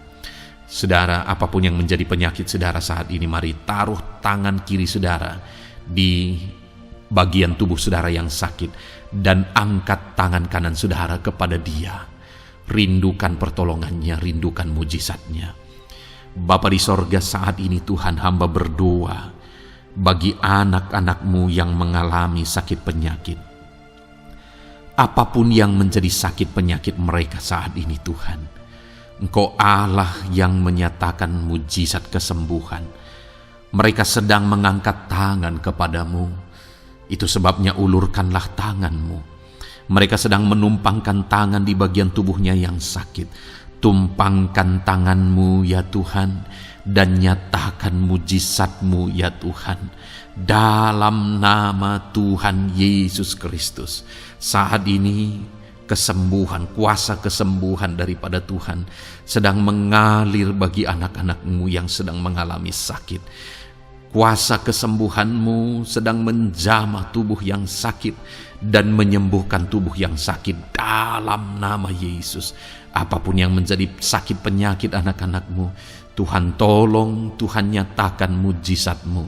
Saudara, apapun yang menjadi penyakit saudara saat ini, mari taruh tangan kiri saudara di bagian tubuh saudara yang sakit dan angkat tangan kanan saudara kepada Dia. Rindukan pertolongannya, rindukan mujizatnya. Bapa di sorga, saat ini Tuhan, hamba berdoa bagi anak-anak-Mu yang mengalami sakit penyakit. Apapun yang menjadi sakit penyakit mereka saat ini Tuhan, Engkau Allah yang menyatakan mujizat kesembuhan. Mereka sedang mengangkat tangan kepadamu. Itu sebabnya ulurkanlah tangan-Mu. Mereka sedang menumpangkan tangan di bagian tubuhnya yang sakit. Tumpangkan tangan-Mu ya Tuhan, dan nyatakan mujizat-Mu ya Tuhan. Dalam nama Tuhan Yesus Kristus, saat ini kesembuhan, kuasa kesembuhan daripada Tuhan sedang mengalir bagi anak-anak-Mu yang sedang mengalami sakit. Kuasa kesembuhan-Mu sedang menjamah tubuh yang sakit dan menyembuhkan tubuh yang sakit dalam nama Yesus. Apapun yang menjadi sakit penyakit anak-anak-Mu, Tuhan tolong, Tuhan nyatakan mujizat-Mu,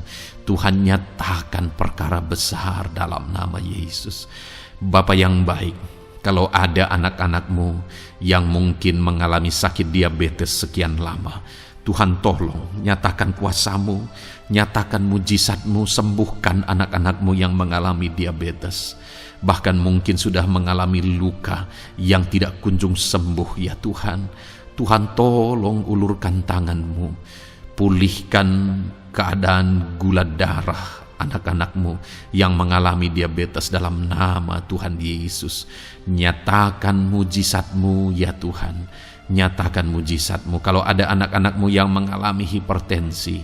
Tuhan nyatakan perkara besar dalam nama Yesus. Bapa yang baik, kalau ada anak-anak-Mu yang mungkin mengalami sakit diabetes sekian lama, Tuhan tolong, nyatakan kuasa-Mu, nyatakan mujizat-Mu, sembuhkan anak-anak-Mu yang mengalami diabetes. Bahkan mungkin sudah mengalami luka yang tidak kunjung sembuh ya Tuhan. Tuhan tolong ulurkan tangan-Mu, pulihkan keadaan gula darah anak-anak-Mu yang mengalami diabetes dalam nama Tuhan Yesus. Nyatakan mujizat-Mu ya Tuhan, nyatakan mujizat-Mu. Kalau ada anak-anak-Mu yang mengalami hipertensi,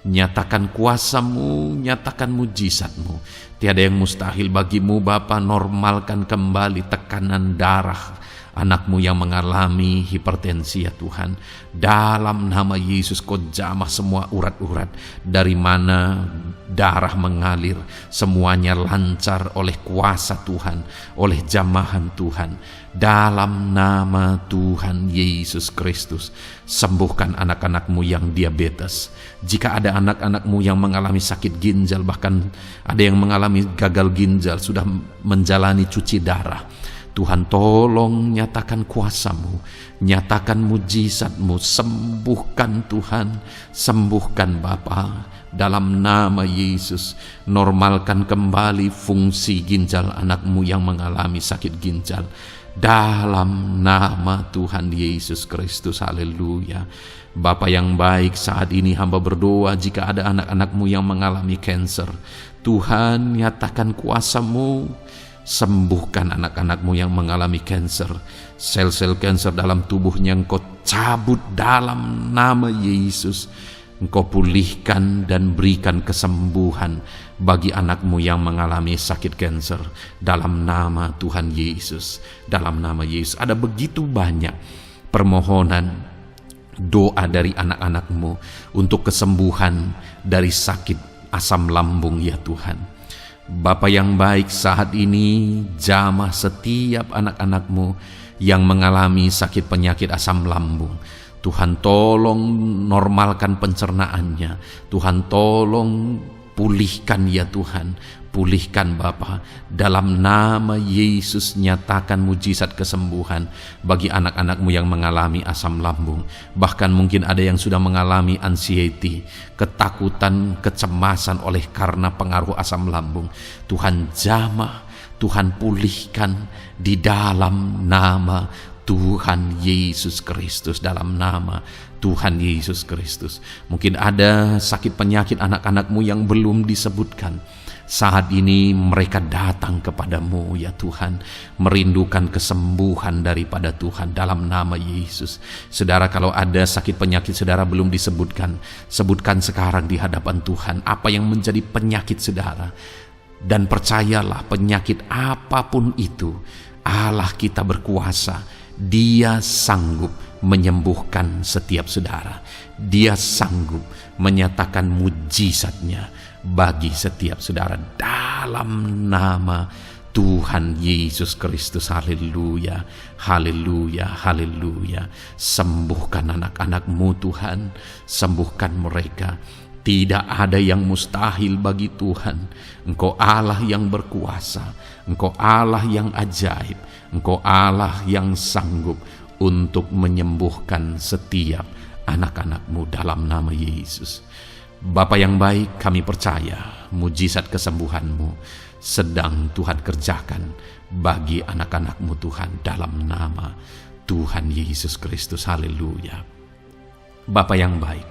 nyatakan kuasa-Mu, nyatakan mujizat-Mu. Tiada yang mustahil bagi-Mu Bapa. Normalkan kembali tekanan darah anak-Mu yang mengalami hipertensi ya Tuhan. Dalam nama Yesus, Kau jamah semua urat-urat dari mana darah mengalir, semuanya lancar oleh kuasa Tuhan, oleh jamahan Tuhan. Dalam nama Tuhan Yesus Kristus, sembuhkan anak-anak-Mu yang diabetes. Jika ada anak-anak-Mu yang mengalami sakit ginjal, bahkan ada yang mengalami gagal ginjal, sudah menjalani cuci darah, Tuhan tolong nyatakan kuasa-Mu, nyatakan mujizat-Mu, sembuhkan Tuhan, sembuhkan Bapa. Dalam nama Yesus, normalkan kembali fungsi ginjal anak-Mu yang mengalami sakit ginjal. Dalam nama Tuhan Yesus Kristus, haleluya. Bapa yang baik, saat ini hamba berdoa jika ada anak-anak-Mu yang mengalami kanker, Tuhan nyatakan kuasa-Mu, sembuhkan anak-anak-Mu yang mengalami kanker. Sel-sel kanker dalam tubuhnya Engkau cabut dalam nama Yesus. Engkau pulihkan dan berikan kesembuhan bagi anak-Mu yang mengalami sakit kanker. Dalam nama Tuhan Yesus, dalam nama Yesus. Ada begitu banyak permohonan, doa dari anak-anak-Mu untuk kesembuhan dari sakit asam lambung ya Tuhan. Bapa yang baik, saat ini jamah setiap anak-anak-Mu yang mengalami sakit penyakit asam lambung. Tuhan tolong normalkan pencernaannya. Tuhan tolong pulihkan ya Tuhan. pulihkan Bapa. Dalam nama Yesus, nyatakan mujizat kesembuhan bagi anak-anak-Mu yang mengalami asam lambung. Bahkan mungkin ada yang sudah mengalami anxiety, ketakutan, kecemasan oleh karena pengaruh asam lambung. Tuhan jamah, Tuhan pulihkan di dalam nama Tuhan Yesus Kristus, dalam nama Tuhan Yesus Kristus. Mungkin ada sakit penyakit anak-anak-Mu yang belum disebutkan. Saat ini mereka datang kepadamu ya Tuhan, merindukan kesembuhan daripada Tuhan dalam nama Yesus. Saudara, kalau ada sakit penyakit saudara belum disebutkan, sebutkan sekarang di hadapan Tuhan apa yang menjadi penyakit saudara. Dan percayalah, penyakit apapun itu, Allah kita berkuasa. Dia sanggup menyembuhkan setiap saudara. Dia sanggup menyatakan mujizatnya bagi setiap saudara dalam nama Tuhan Yesus Kristus. Haleluya, haleluya, haleluya. Sembuhkan anak-anak-Mu Tuhan, sembuhkan mereka. Tidak ada yang mustahil bagi Tuhan. Engkau Allah yang berkuasa, Engkau Allah yang ajaib, Engkau Allah yang sanggup untuk menyembuhkan setiap anak-anak-Mu dalam nama Yesus. Bapa yang baik, kami percaya mujizat kesembuhan-Mu sedang Tuhan kerjakan bagi anak-anak-Mu Tuhan dalam nama Tuhan Yesus Kristus. Haleluya. Bapa yang baik,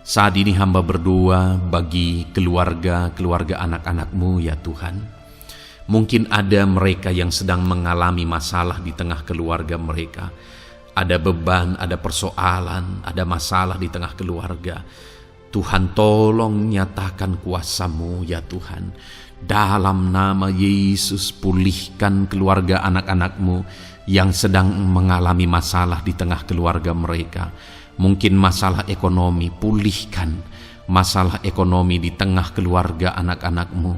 saat ini hamba berdoa bagi keluarga anak-anak-Mu ya Tuhan. Mungkin ada mereka yang sedang mengalami masalah di tengah keluarga mereka. Ada beban, ada persoalan, ada masalah di tengah keluarga. Tuhan, tolong nyatakan kuasa-Mu ya Tuhan. Dalam nama Yesus, pulihkan keluarga anak-anak-Mu yang sedang mengalami masalah di tengah keluarga mereka. Mungkin masalah ekonomi, pulihkan masalah ekonomi di tengah keluarga anak-anak-Mu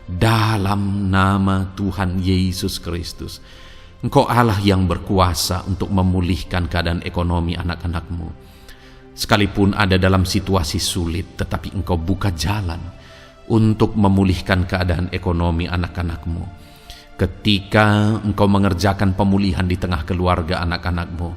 dalam nama Tuhan Yesus Kristus. Engkau Allah yang berkuasa untuk memulihkan keadaan ekonomi anak-anak-Mu. Sekalipun ada dalam situasi sulit, tetapi Engkau buka jalan untuk memulihkan keadaan ekonomi anak-anak-Mu. Ketika Engkau mengerjakan pemulihan di tengah keluarga anak-anak-Mu,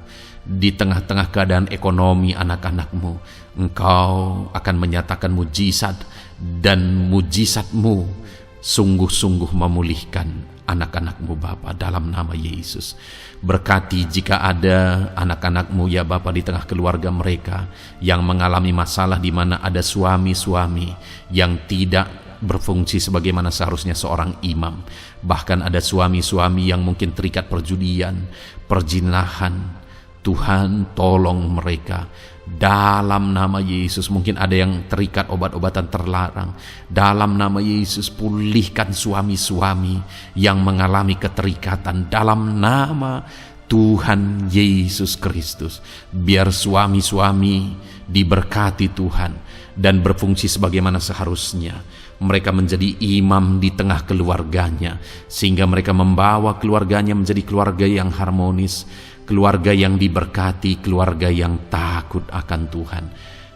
di tengah-tengah keadaan ekonomi anak-anak-Mu, Engkau akan menyatakan mujizat, dan mujizat-Mu sungguh-sungguh memulihkan anak-anak-Mu Bapa dalam nama Yesus. Berkati jika ada anak-anak-Mu ya Bapa di tengah keluarga mereka yang mengalami masalah di mana ada suami-suami yang tidak berfungsi sebagaimana seharusnya seorang imam. Bahkan ada suami-suami yang mungkin terikat perjudian, perjinahan. Tuhan, tolong mereka dalam nama Yesus. Mungkin ada yang terikat obat-obatan terlarang. Dalam nama Yesus, pulihkan suami-suami yang mengalami keterikatan dalam nama Tuhan Yesus Kristus. Biar suami-suami diberkati Tuhan dan berfungsi sebagaimana seharusnya. Mereka menjadi imam di tengah keluarganya, sehingga mereka membawa keluarganya menjadi keluarga yang harmonis, keluarga yang diberkati, keluarga yang takut akan Tuhan.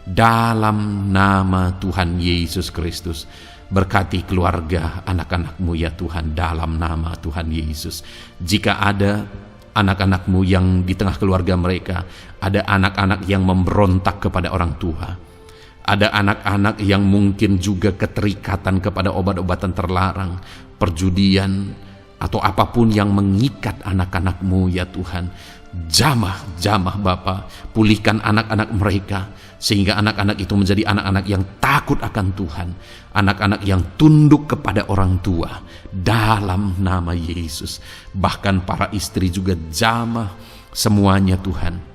Dalam nama Tuhan Yesus Kristus, berkati keluarga anak-anak-Mu ya Tuhan dalam nama Tuhan Yesus. Jika ada anak-anak-Mu yang di tengah keluarga mereka, ada anak-anak yang memberontak kepada orang tua, ada anak-anak yang mungkin juga keterikatan kepada obat-obatan terlarang, perjudian, atau apapun yang mengikat anak-anak-Mu ya Tuhan. Jamah Bapa, pulihkan anak-anak mereka, sehingga anak-anak itu menjadi anak-anak yang takut akan Tuhan, anak-anak yang tunduk kepada orang tua dalam nama Yesus. Bahkan para istri juga jamah semuanya Tuhan,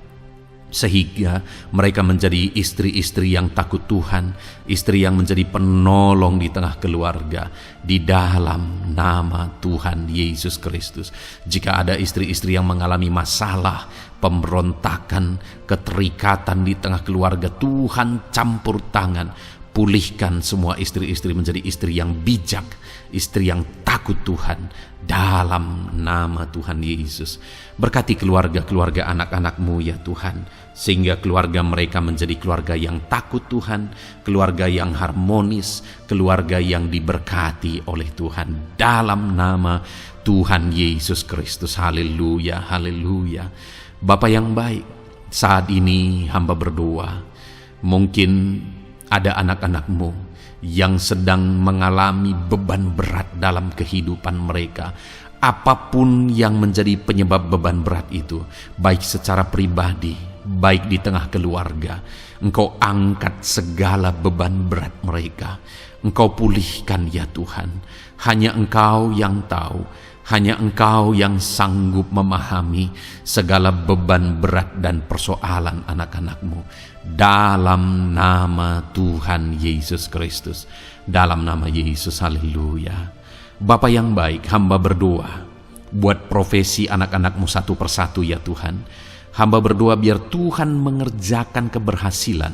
sehingga mereka menjadi istri-istri yang takut Tuhan, istri yang menjadi penolong di tengah keluarga di dalam nama Tuhan Yesus Kristus. Jika ada istri-istri yang mengalami masalah, pemberontakan, keterikatan di tengah keluarga, Tuhan campur tangan, Pulihkan semua istri-istri menjadi istri yang bijak, istri yang takut Tuhan, dalam nama Tuhan Yesus. Berkati keluarga-keluarga anak-anak-Mu ya Tuhan, sehingga keluarga mereka menjadi keluarga yang takut Tuhan, keluarga yang harmonis, keluarga yang diberkati oleh Tuhan, dalam nama Tuhan Yesus Kristus. Haleluya, haleluya. Bapa yang baik, saat ini hamba berdoa, mungkin ada anak-anak-Mu yang sedang mengalami beban berat dalam kehidupan mereka. Apapun yang menjadi penyebab beban berat itu, baik secara pribadi, baik di tengah keluarga, Engkau angkat segala beban berat mereka. Engkau pulihkan ya Tuhan. Hanya Engkau yang tahu, hanya Engkau yang sanggup memahami segala beban berat dan persoalan anak-anak-Mu. Dalam nama Tuhan Yesus Kristus, dalam nama Yesus, haleluya. Bapa yang baik, hamba berdoa buat profesi anak-anak-Mu satu persatu ya Tuhan. Hamba berdoa biar Tuhan mengerjakan keberhasilan,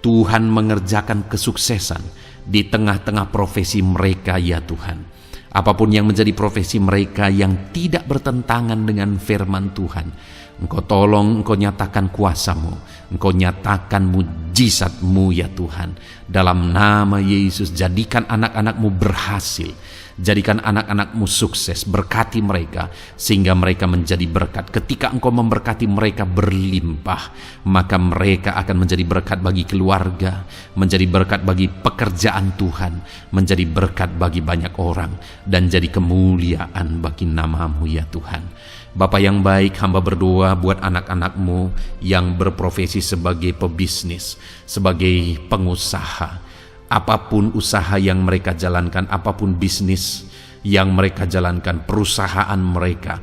Tuhan mengerjakan kesuksesan di tengah-tengah profesi mereka ya Tuhan. Apapun yang menjadi profesi mereka yang tidak bertentangan dengan firman Tuhan, Engkau tolong, Engkau nyatakan kuasa-Mu, Engkau nyatakan mujizat-Mu ya Tuhan. Dalam nama Yesus, jadikan anak-anak-Mu berhasil, jadikan anak-anak-Mu sukses, berkati mereka sehingga mereka menjadi berkat. Ketika Engkau memberkati mereka berlimpah, maka mereka akan menjadi berkat bagi keluarga, menjadi berkat bagi pekerjaan Tuhan, menjadi berkat bagi banyak orang, dan jadi kemuliaan bagi nama-Mu ya Tuhan. Bapa yang baik, hamba berdoa buat anak-anak-Mu yang berprofesi sebagai pebisnis, sebagai pengusaha. Apapun usaha yang mereka jalankan, apapun bisnis yang mereka jalankan, perusahaan mereka,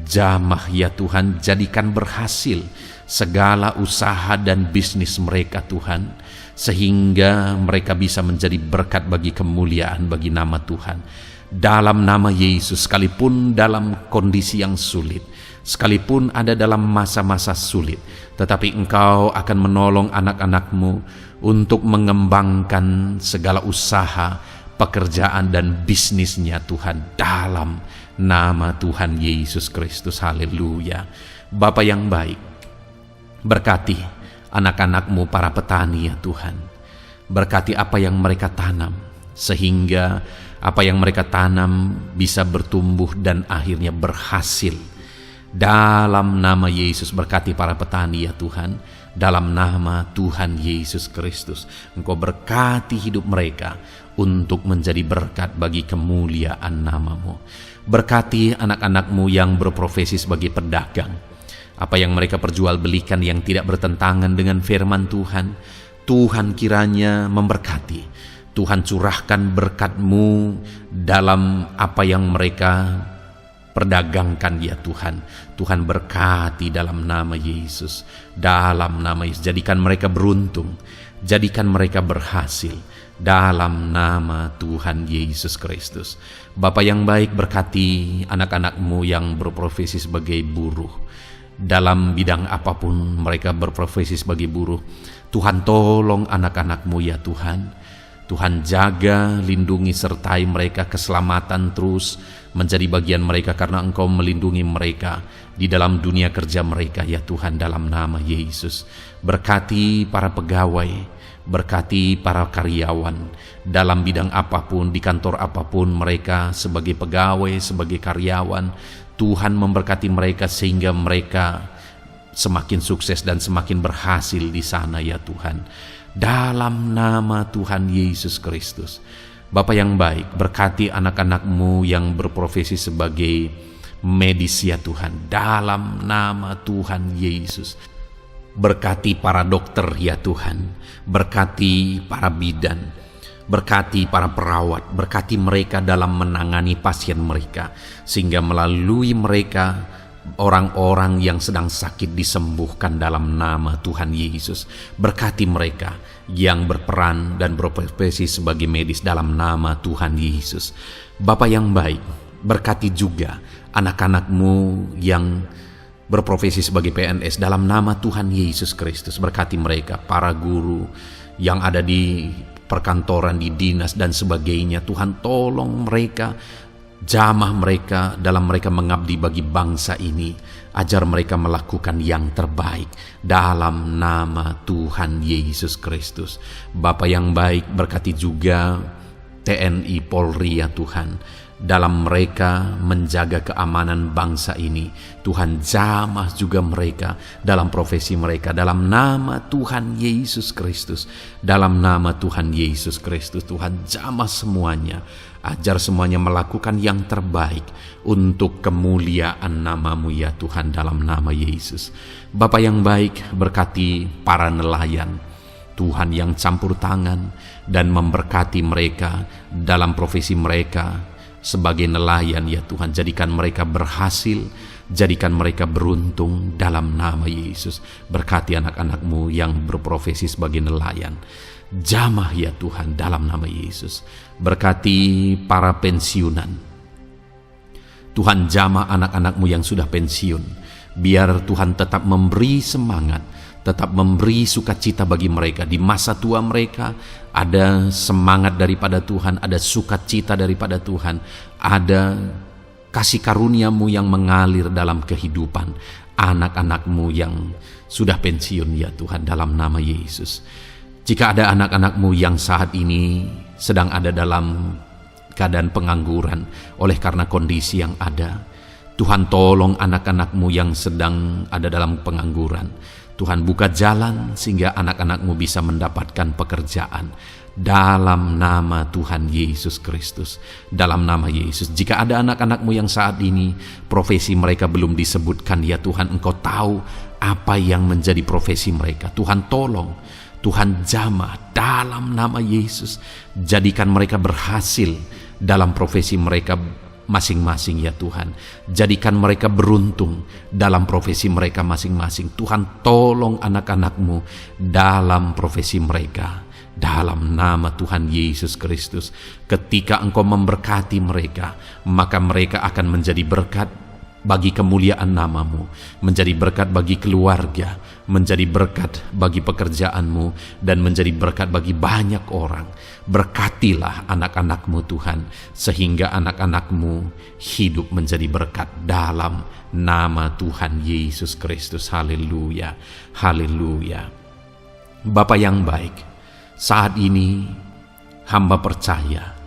jamah ya Tuhan, jadikan berhasil segala usaha dan bisnis mereka Tuhan, sehingga mereka bisa menjadi berkat bagi kemuliaan bagi nama Tuhan. Dalam nama Yesus, sekalipun dalam kondisi yang sulit, sekalipun ada dalam masa-masa sulit, tetapi Engkau akan menolong anak-anak-Mu untuk mengembangkan segala usaha, pekerjaan dan bisnisnya Tuhan, dalam nama Tuhan Yesus Kristus. Haleluya. Bapa yang baik, berkati anak-anak-Mu para petani ya Tuhan. Berkati apa yang mereka tanam, sehingga apa yang mereka tanam bisa bertumbuh dan akhirnya berhasil. Dalam nama Yesus, berkati para petani ya Tuhan. Dalam nama Tuhan Yesus Kristus, Engkau berkati hidup mereka untuk menjadi berkat bagi kemuliaan nama-Mu. Berkati anak-anak-Mu yang berprofesi sebagai pedagang. Apa yang mereka perjualbelikan yang tidak bertentangan dengan firman Tuhan, Tuhan kiranya memberkati. Tuhan curahkan berkat-Mu dalam apa yang mereka perdagangkan ya Tuhan. Tuhan berkati dalam nama Yesus. Dalam nama Yesus, jadikan mereka beruntung, jadikan mereka berhasil, dalam nama Tuhan Yesus Kristus. Bapa yang baik, berkati anak-anak-Mu yang berprofesi sebagai buruh. Dalam bidang apapun mereka berprofesi sebagai buruh, Tuhan tolong anak-anak-Mu ya Tuhan. Tuhan jaga, lindungi, sertai mereka, keselamatan terus menjadi bagian mereka karena Engkau melindungi mereka di dalam dunia kerja mereka ya Tuhan, dalam nama Yesus. Berkati para pegawai, berkati para karyawan dalam bidang apapun, di kantor apapun mereka sebagai pegawai, sebagai karyawan. Tuhan memberkati mereka sehingga mereka semakin sukses dan semakin berhasil di sana ya Tuhan. Dalam nama Tuhan Yesus Kristus. Bapa yang baik, berkati anak-anak-Mu yang berprofesi sebagai medis ya Tuhan, dalam nama Tuhan Yesus. Berkati para dokter ya Tuhan, berkati para bidan, berkati para perawat, berkati mereka dalam menangani pasien mereka, sehingga melalui mereka orang-orang yang sedang sakit disembuhkan dalam nama Tuhan Yesus. Berkati mereka yang berperan dan berprofesi sebagai medis dalam nama Tuhan Yesus. Bapa yang baik, berkati juga anak-anak-Mu yang berprofesi sebagai PNS dalam nama Tuhan Yesus Kristus. Berkati mereka, para guru yang ada di perkantoran, di dinas dan sebagainya. Tuhan, tolong mereka, jamah mereka dalam mereka mengabdi bagi bangsa ini. Ajar mereka melakukan yang terbaik dalam nama Tuhan Yesus Kristus. Bapa yang baik, berkati juga TNI Polri ya Tuhan, dalam mereka menjaga keamanan bangsa ini. Tuhan, jamah juga mereka dalam profesi mereka dalam nama Tuhan Yesus Kristus. Dalam nama Tuhan Yesus Kristus, Tuhan, jamah semuanya. Ajar semuanya melakukan yang terbaik untuk kemuliaan nama-Mu ya Tuhan, dalam nama Yesus. Bapa yang baik, berkati para nelayan Tuhan yang campur tangan dan memberkati mereka dalam profesi mereka sebagai nelayan ya Tuhan. Jadikan mereka berhasil, jadikan mereka beruntung dalam nama Yesus. Berkati anak-anak-Mu yang berprofesi sebagai nelayan. Jamah ya Tuhan dalam nama Yesus. Berkati para pensiunan. Tuhan, jamah anak-anak-Mu yang sudah pensiun. Biar Tuhan tetap memberi semangat, tetap memberi sukacita bagi mereka. Di masa tua mereka ada semangat daripada Tuhan, ada sukacita daripada Tuhan, ada kasih karunia-Mu yang mengalir dalam kehidupan anak-anak-Mu yang sudah pensiun ya Tuhan, dalam nama Yesus. Jika ada anak-anak-Mu yang saat ini sedang ada dalam keadaan pengangguran oleh karena kondisi yang ada, Tuhan, tolong anak-anak-Mu yang sedang ada dalam pengangguran. Tuhan, buka jalan sehingga anak-anak-Mu bisa mendapatkan pekerjaan dalam nama Tuhan Yesus Kristus. Dalam nama Yesus. Jika ada anak-anak-Mu yang saat ini profesi mereka belum disebutkan ya Tuhan, Engkau tahu apa yang menjadi profesi mereka. Tuhan, tolong, Tuhan, jamah dalam nama Yesus. Jadikan mereka berhasil dalam profesi mereka masing-masing ya Tuhan. Jadikan mereka beruntung dalam profesi mereka masing-masing. Tuhan, tolong anak-anak-Mu dalam profesi mereka dalam nama Tuhan Yesus Kristus. Ketika Engkau memberkati mereka, maka mereka akan menjadi berkat bagi kemuliaan nama-Mu, menjadi berkat bagi keluarga, menjadi berkat bagi pekerjaan-Mu, dan menjadi berkat bagi banyak orang. Berkatilah anak-anak-Mu Tuhan, sehingga anak-anak-Mu hidup menjadi berkat dalam nama Tuhan Yesus Kristus. Haleluya, haleluya. Bapa yang baik, saat ini hamba percaya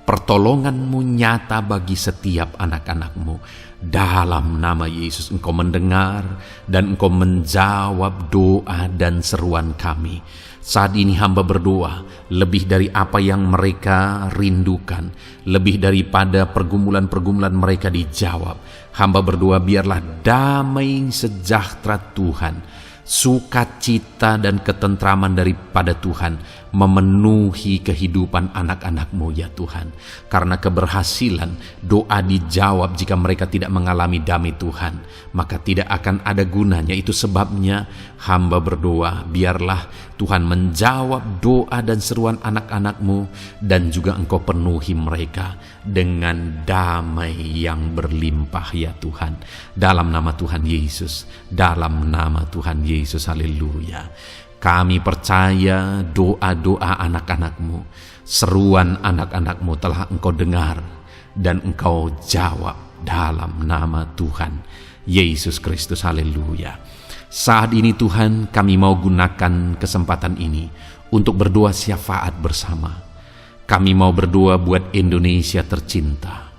pertolongan-Mu nyata bagi setiap anak-anak-Mu. Dalam nama Yesus, Engkau mendengar dan Engkau menjawab doa dan seruan kami. Saat ini hamba berdoa, lebih dari apa yang mereka rindukan, lebih daripada pergumulan-pergumulan mereka dijawab. Hamba berdoa, biarlah damai sejahtera Tuhan, sukacita dan ketentraman daripada Tuhan memenuhi kehidupan anak-anak-Mu ya Tuhan. Karena keberhasilan doa dijawab jika mereka tidak mengalami damai Tuhan, maka tidak akan ada gunanya. Itu sebabnya hamba berdoa, biarlah Tuhan menjawab doa dan seruan anak-anak-Mu, dan juga Engkau penuhi mereka dengan damai yang berlimpah ya Tuhan. Dalam nama Tuhan Yesus, dalam nama Tuhan Yesus, haleluya. Kami percaya doa-doa anak-anak-Mu, seruan anak-anak-Mu telah Engkau dengar dan Engkau jawab dalam nama Tuhan Yesus Kristus, haleluya. Saat ini Tuhan, kami mau gunakan kesempatan ini untuk berdoa syafaat bersama. Kami mau berdoa buat Indonesia tercinta.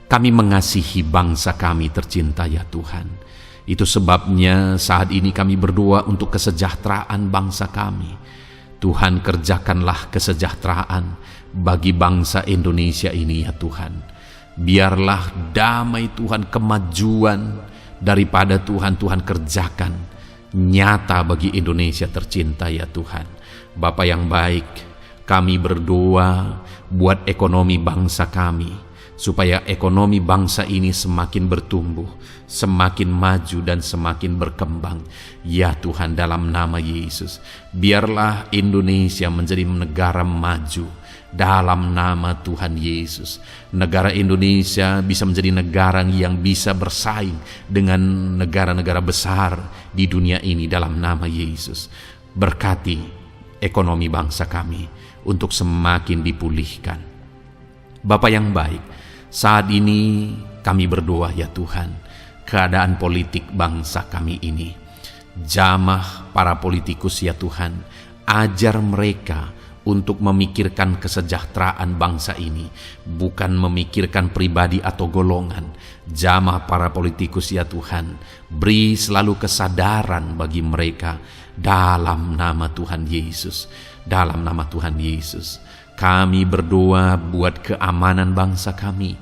Kami mengasihi bangsa kami tercinta ya Tuhan. Itu sebabnya saat ini kami berdoa untuk kesejahteraan bangsa kami. Tuhan, kerjakanlah kesejahteraan bagi bangsa Indonesia ini ya Tuhan. Biarlah damai Tuhan, kemajuan daripada Tuhan kerjakan nyata bagi Indonesia tercinta ya Tuhan. Bapa yang baik, kami berdoa buat ekonomi bangsa kami, supaya ekonomi bangsa ini semakin bertumbuh, semakin maju dan semakin berkembang. Ya Tuhan, dalam nama Yesus, biarlah Indonesia menjadi negara maju dalam nama Tuhan Yesus. Negara Indonesia bisa menjadi negara yang bisa bersaing dengan negara-negara besar di dunia ini dalam nama Yesus. Berkati ekonomi bangsa kami untuk semakin dipulihkan. Bapa yang baik, saat ini kami berdoa ya Tuhan, keadaan politik bangsa kami ini. Jamah para politikus ya Tuhan, ajar mereka untuk memikirkan kesejahteraan bangsa ini, bukan memikirkan pribadi atau golongan. Jamah para politikus ya Tuhan, beri selalu kesadaran bagi mereka dalam nama Tuhan Yesus. Dalam nama Tuhan Yesus, kami berdoa buat keamanan bangsa kami.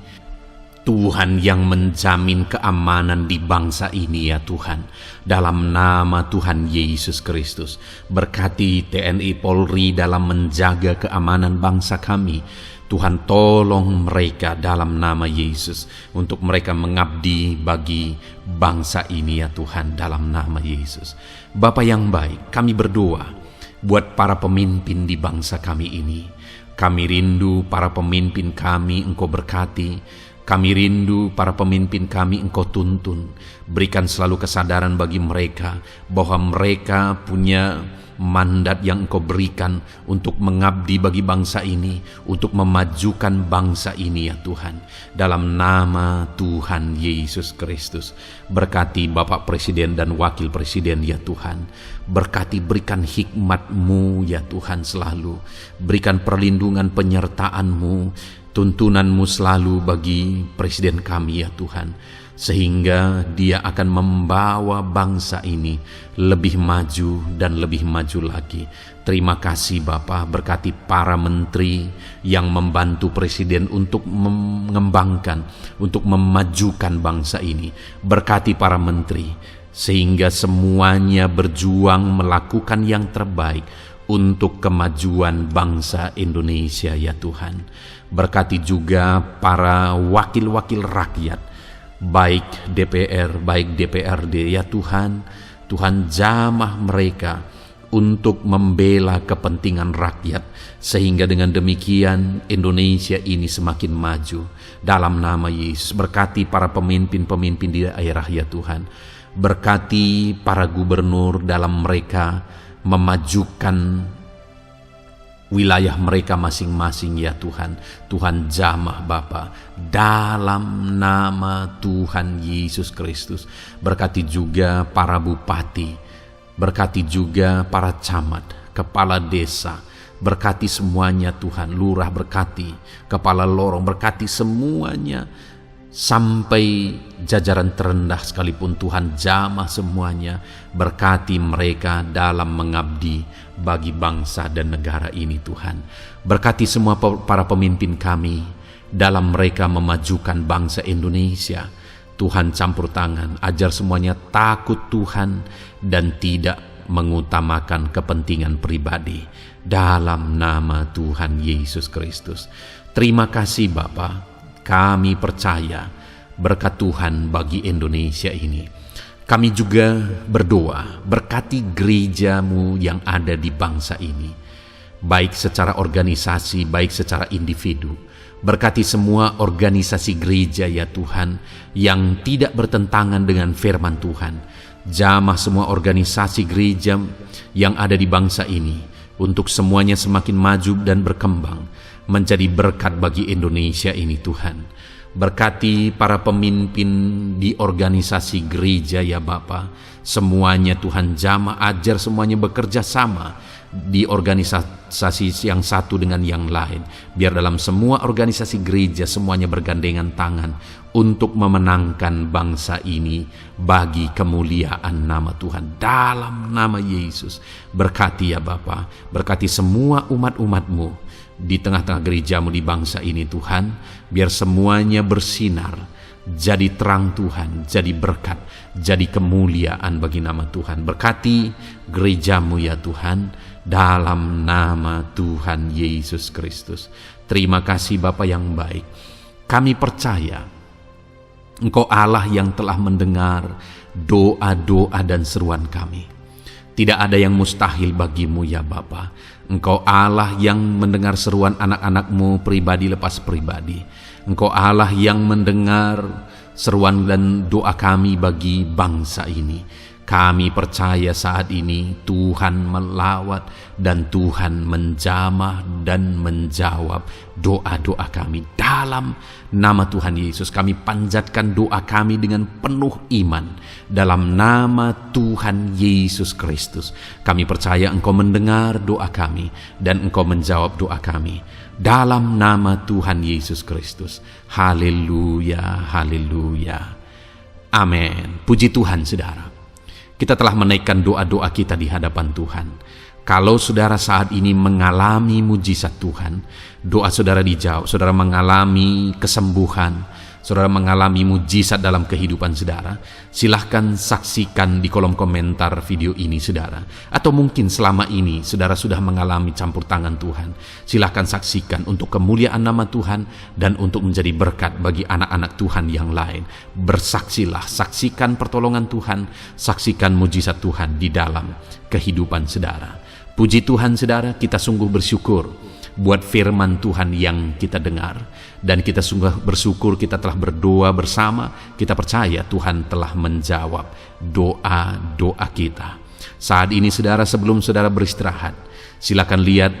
Tuhan yang menjamin keamanan di bangsa ini ya Tuhan. Dalam nama Tuhan Yesus Kristus, berkati TNI Polri dalam menjaga keamanan bangsa kami. Tuhan tolong mereka dalam nama Yesus, untuk mereka mengabdi bagi bangsa ini ya Tuhan, dalam nama Yesus. Bapa yang baik, kami berdoa buat para pemimpin di bangsa kami ini. Kami rindu para pemimpin kami Engkau berkati. Kami rindu para pemimpin kami Engkau tuntun. Berikan selalu kesadaran bagi mereka bahwa mereka punya mandat yang Engkau berikan untuk mengabdi bagi bangsa ini, untuk memajukan bangsa ini ya Tuhan. Dalam nama Tuhan Yesus Kristus, berkati Bapak Presiden dan Wakil Presiden ya Tuhan. Berkati, berikan hikmat-Mu ya Tuhan selalu. Berikan perlindungan penyertaan-Mu, tuntunan-Mu selalu bagi Presiden kami ya Tuhan, sehingga dia akan membawa bangsa ini lebih maju dan lebih maju lagi. Terima kasih Bapa, berkati para menteri yang membantu Presiden untuk mengembangkan, untuk memajukan bangsa ini. Berkati para menteri, sehingga semuanya berjuang melakukan yang terbaik untuk kemajuan bangsa Indonesia ya Tuhan. Berkati juga para wakil-wakil rakyat, baik DPR, baik DPRD ya Tuhan. Tuhan jamah mereka untuk membela kepentingan rakyat, sehingga dengan demikian Indonesia ini semakin maju. Dalam nama Yesus, berkati para pemimpin-pemimpin di daerah ya Tuhan. Berkati para gubernur dalam mereka memajukan wilayah mereka masing-masing ya Tuhan. Tuhan jamah Bapa, dalam nama Tuhan Yesus Kristus. Berkati juga para bupati, berkati juga para camat, kepala desa, berkati semuanya Tuhan. Lurah berkati, kepala lorong berkati semuanya, sampai jajaran terendah sekalipun Tuhan jamah semuanya. Berkati mereka dalam mengabdi bagi bangsa dan negara ini Tuhan. Berkati semua para pemimpin kami dalam mereka memajukan bangsa Indonesia. Tuhan campur tangan, ajar semuanya takut Tuhan dan tidak mengutamakan kepentingan pribadi. Dalam nama Tuhan Yesus Kristus. Terima kasih Bapa. Kami percaya berkat Tuhan bagi Indonesia ini. Kami juga berdoa, berkati gereja-Mu yang ada di bangsa ini, baik secara organisasi, baik secara individu. Berkati semua organisasi gereja ya Tuhan, yang tidak bertentangan dengan firman Tuhan. Jamah semua organisasi gereja yang ada di bangsa ini, untuk semuanya semakin maju dan berkembang, menjadi berkat bagi Indonesia ini Tuhan. Berkati para pemimpin di organisasi gereja ya Bapa. Semuanya Tuhan jamah, ajar semuanya bekerja sama di organisasi yang satu dengan yang lain. Biar dalam semua organisasi gereja semuanya bergandengan tangan untuk memenangkan bangsa ini bagi kemuliaan nama Tuhan. Dalam nama Yesus, berkati ya Bapa, berkati semua umat-umat-Mu di tengah-tengah gereja-Mu di bangsa ini Tuhan. Biar semuanya bersinar, jadi terang Tuhan, jadi berkat, jadi kemuliaan bagi nama Tuhan. Berkati gereja-Mu ya Tuhan, dalam nama Tuhan Yesus Kristus. Terima kasih Bapa yang baik. Kami percaya Engkau Allah yang telah mendengar doa-doa dan seruan kami. Tidak ada yang mustahil bagi-Mu ya Bapa. Engkau Allah yang mendengar seruan anak-anak-Mu pribadi lepas pribadi. Engkau Allah yang mendengar seruan dan doa kami bagi bangsa ini. Kami percaya saat ini Tuhan melawat dan Tuhan menjamah dan menjawab doa-doa kami. Dalam nama Tuhan Yesus kami panjatkan doa kami dengan penuh iman. Dalam nama Tuhan Yesus Kristus kami percaya Engkau mendengar doa kami dan Engkau menjawab doa kami. Dalam nama Tuhan Yesus Kristus. Haleluya, haleluya. Amin. Puji Tuhan saudara. Kita telah menaikkan doa-doa kita di hadapan Tuhan. Kalau saudara saat ini mengalami mujizat Tuhan, doa saudara dijawab, saudara mengalami kesembuhan, saudara mengalami mujizat dalam kehidupan saudara, silahkan saksikan di kolom komentar video ini saudara. Atau mungkin selama ini saudara sudah mengalami campur tangan Tuhan, silahkan saksikan untuk kemuliaan nama Tuhan dan untuk menjadi berkat bagi anak-anak Tuhan yang lain. Bersaksilah, saksikan pertolongan Tuhan, saksikan mujizat Tuhan di dalam kehidupan saudara. Puji Tuhan saudara, kita sungguh bersyukur buat firman Tuhan yang kita dengar, dan kita sungguh bersyukur kita telah berdoa bersama. Kita percaya Tuhan telah menjawab doa-doa kita. Saat ini saudara, sebelum saudara beristirahat, silakan lihat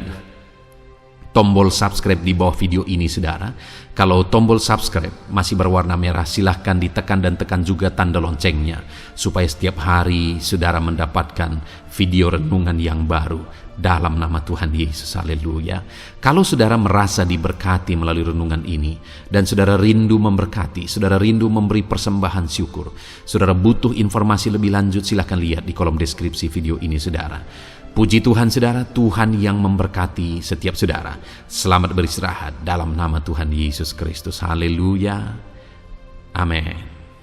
tombol subscribe di bawah video ini saudara. Kalau tombol subscribe masih berwarna merah, silahkan ditekan dan tekan juga tanda loncengnya, supaya setiap hari saudara mendapatkan video renungan yang baru dalam nama Tuhan Yesus. Haleluya. Kalau saudara merasa diberkati melalui renungan ini dan saudara rindu memberkati, saudara rindu memberi persembahan syukur, saudara butuh informasi lebih lanjut, silahkan lihat di kolom deskripsi video ini saudara. Puji Tuhan saudara, Tuhan yang memberkati setiap saudara. Selamat beristirahat dalam nama Tuhan Yesus Kristus. Haleluya. Amin.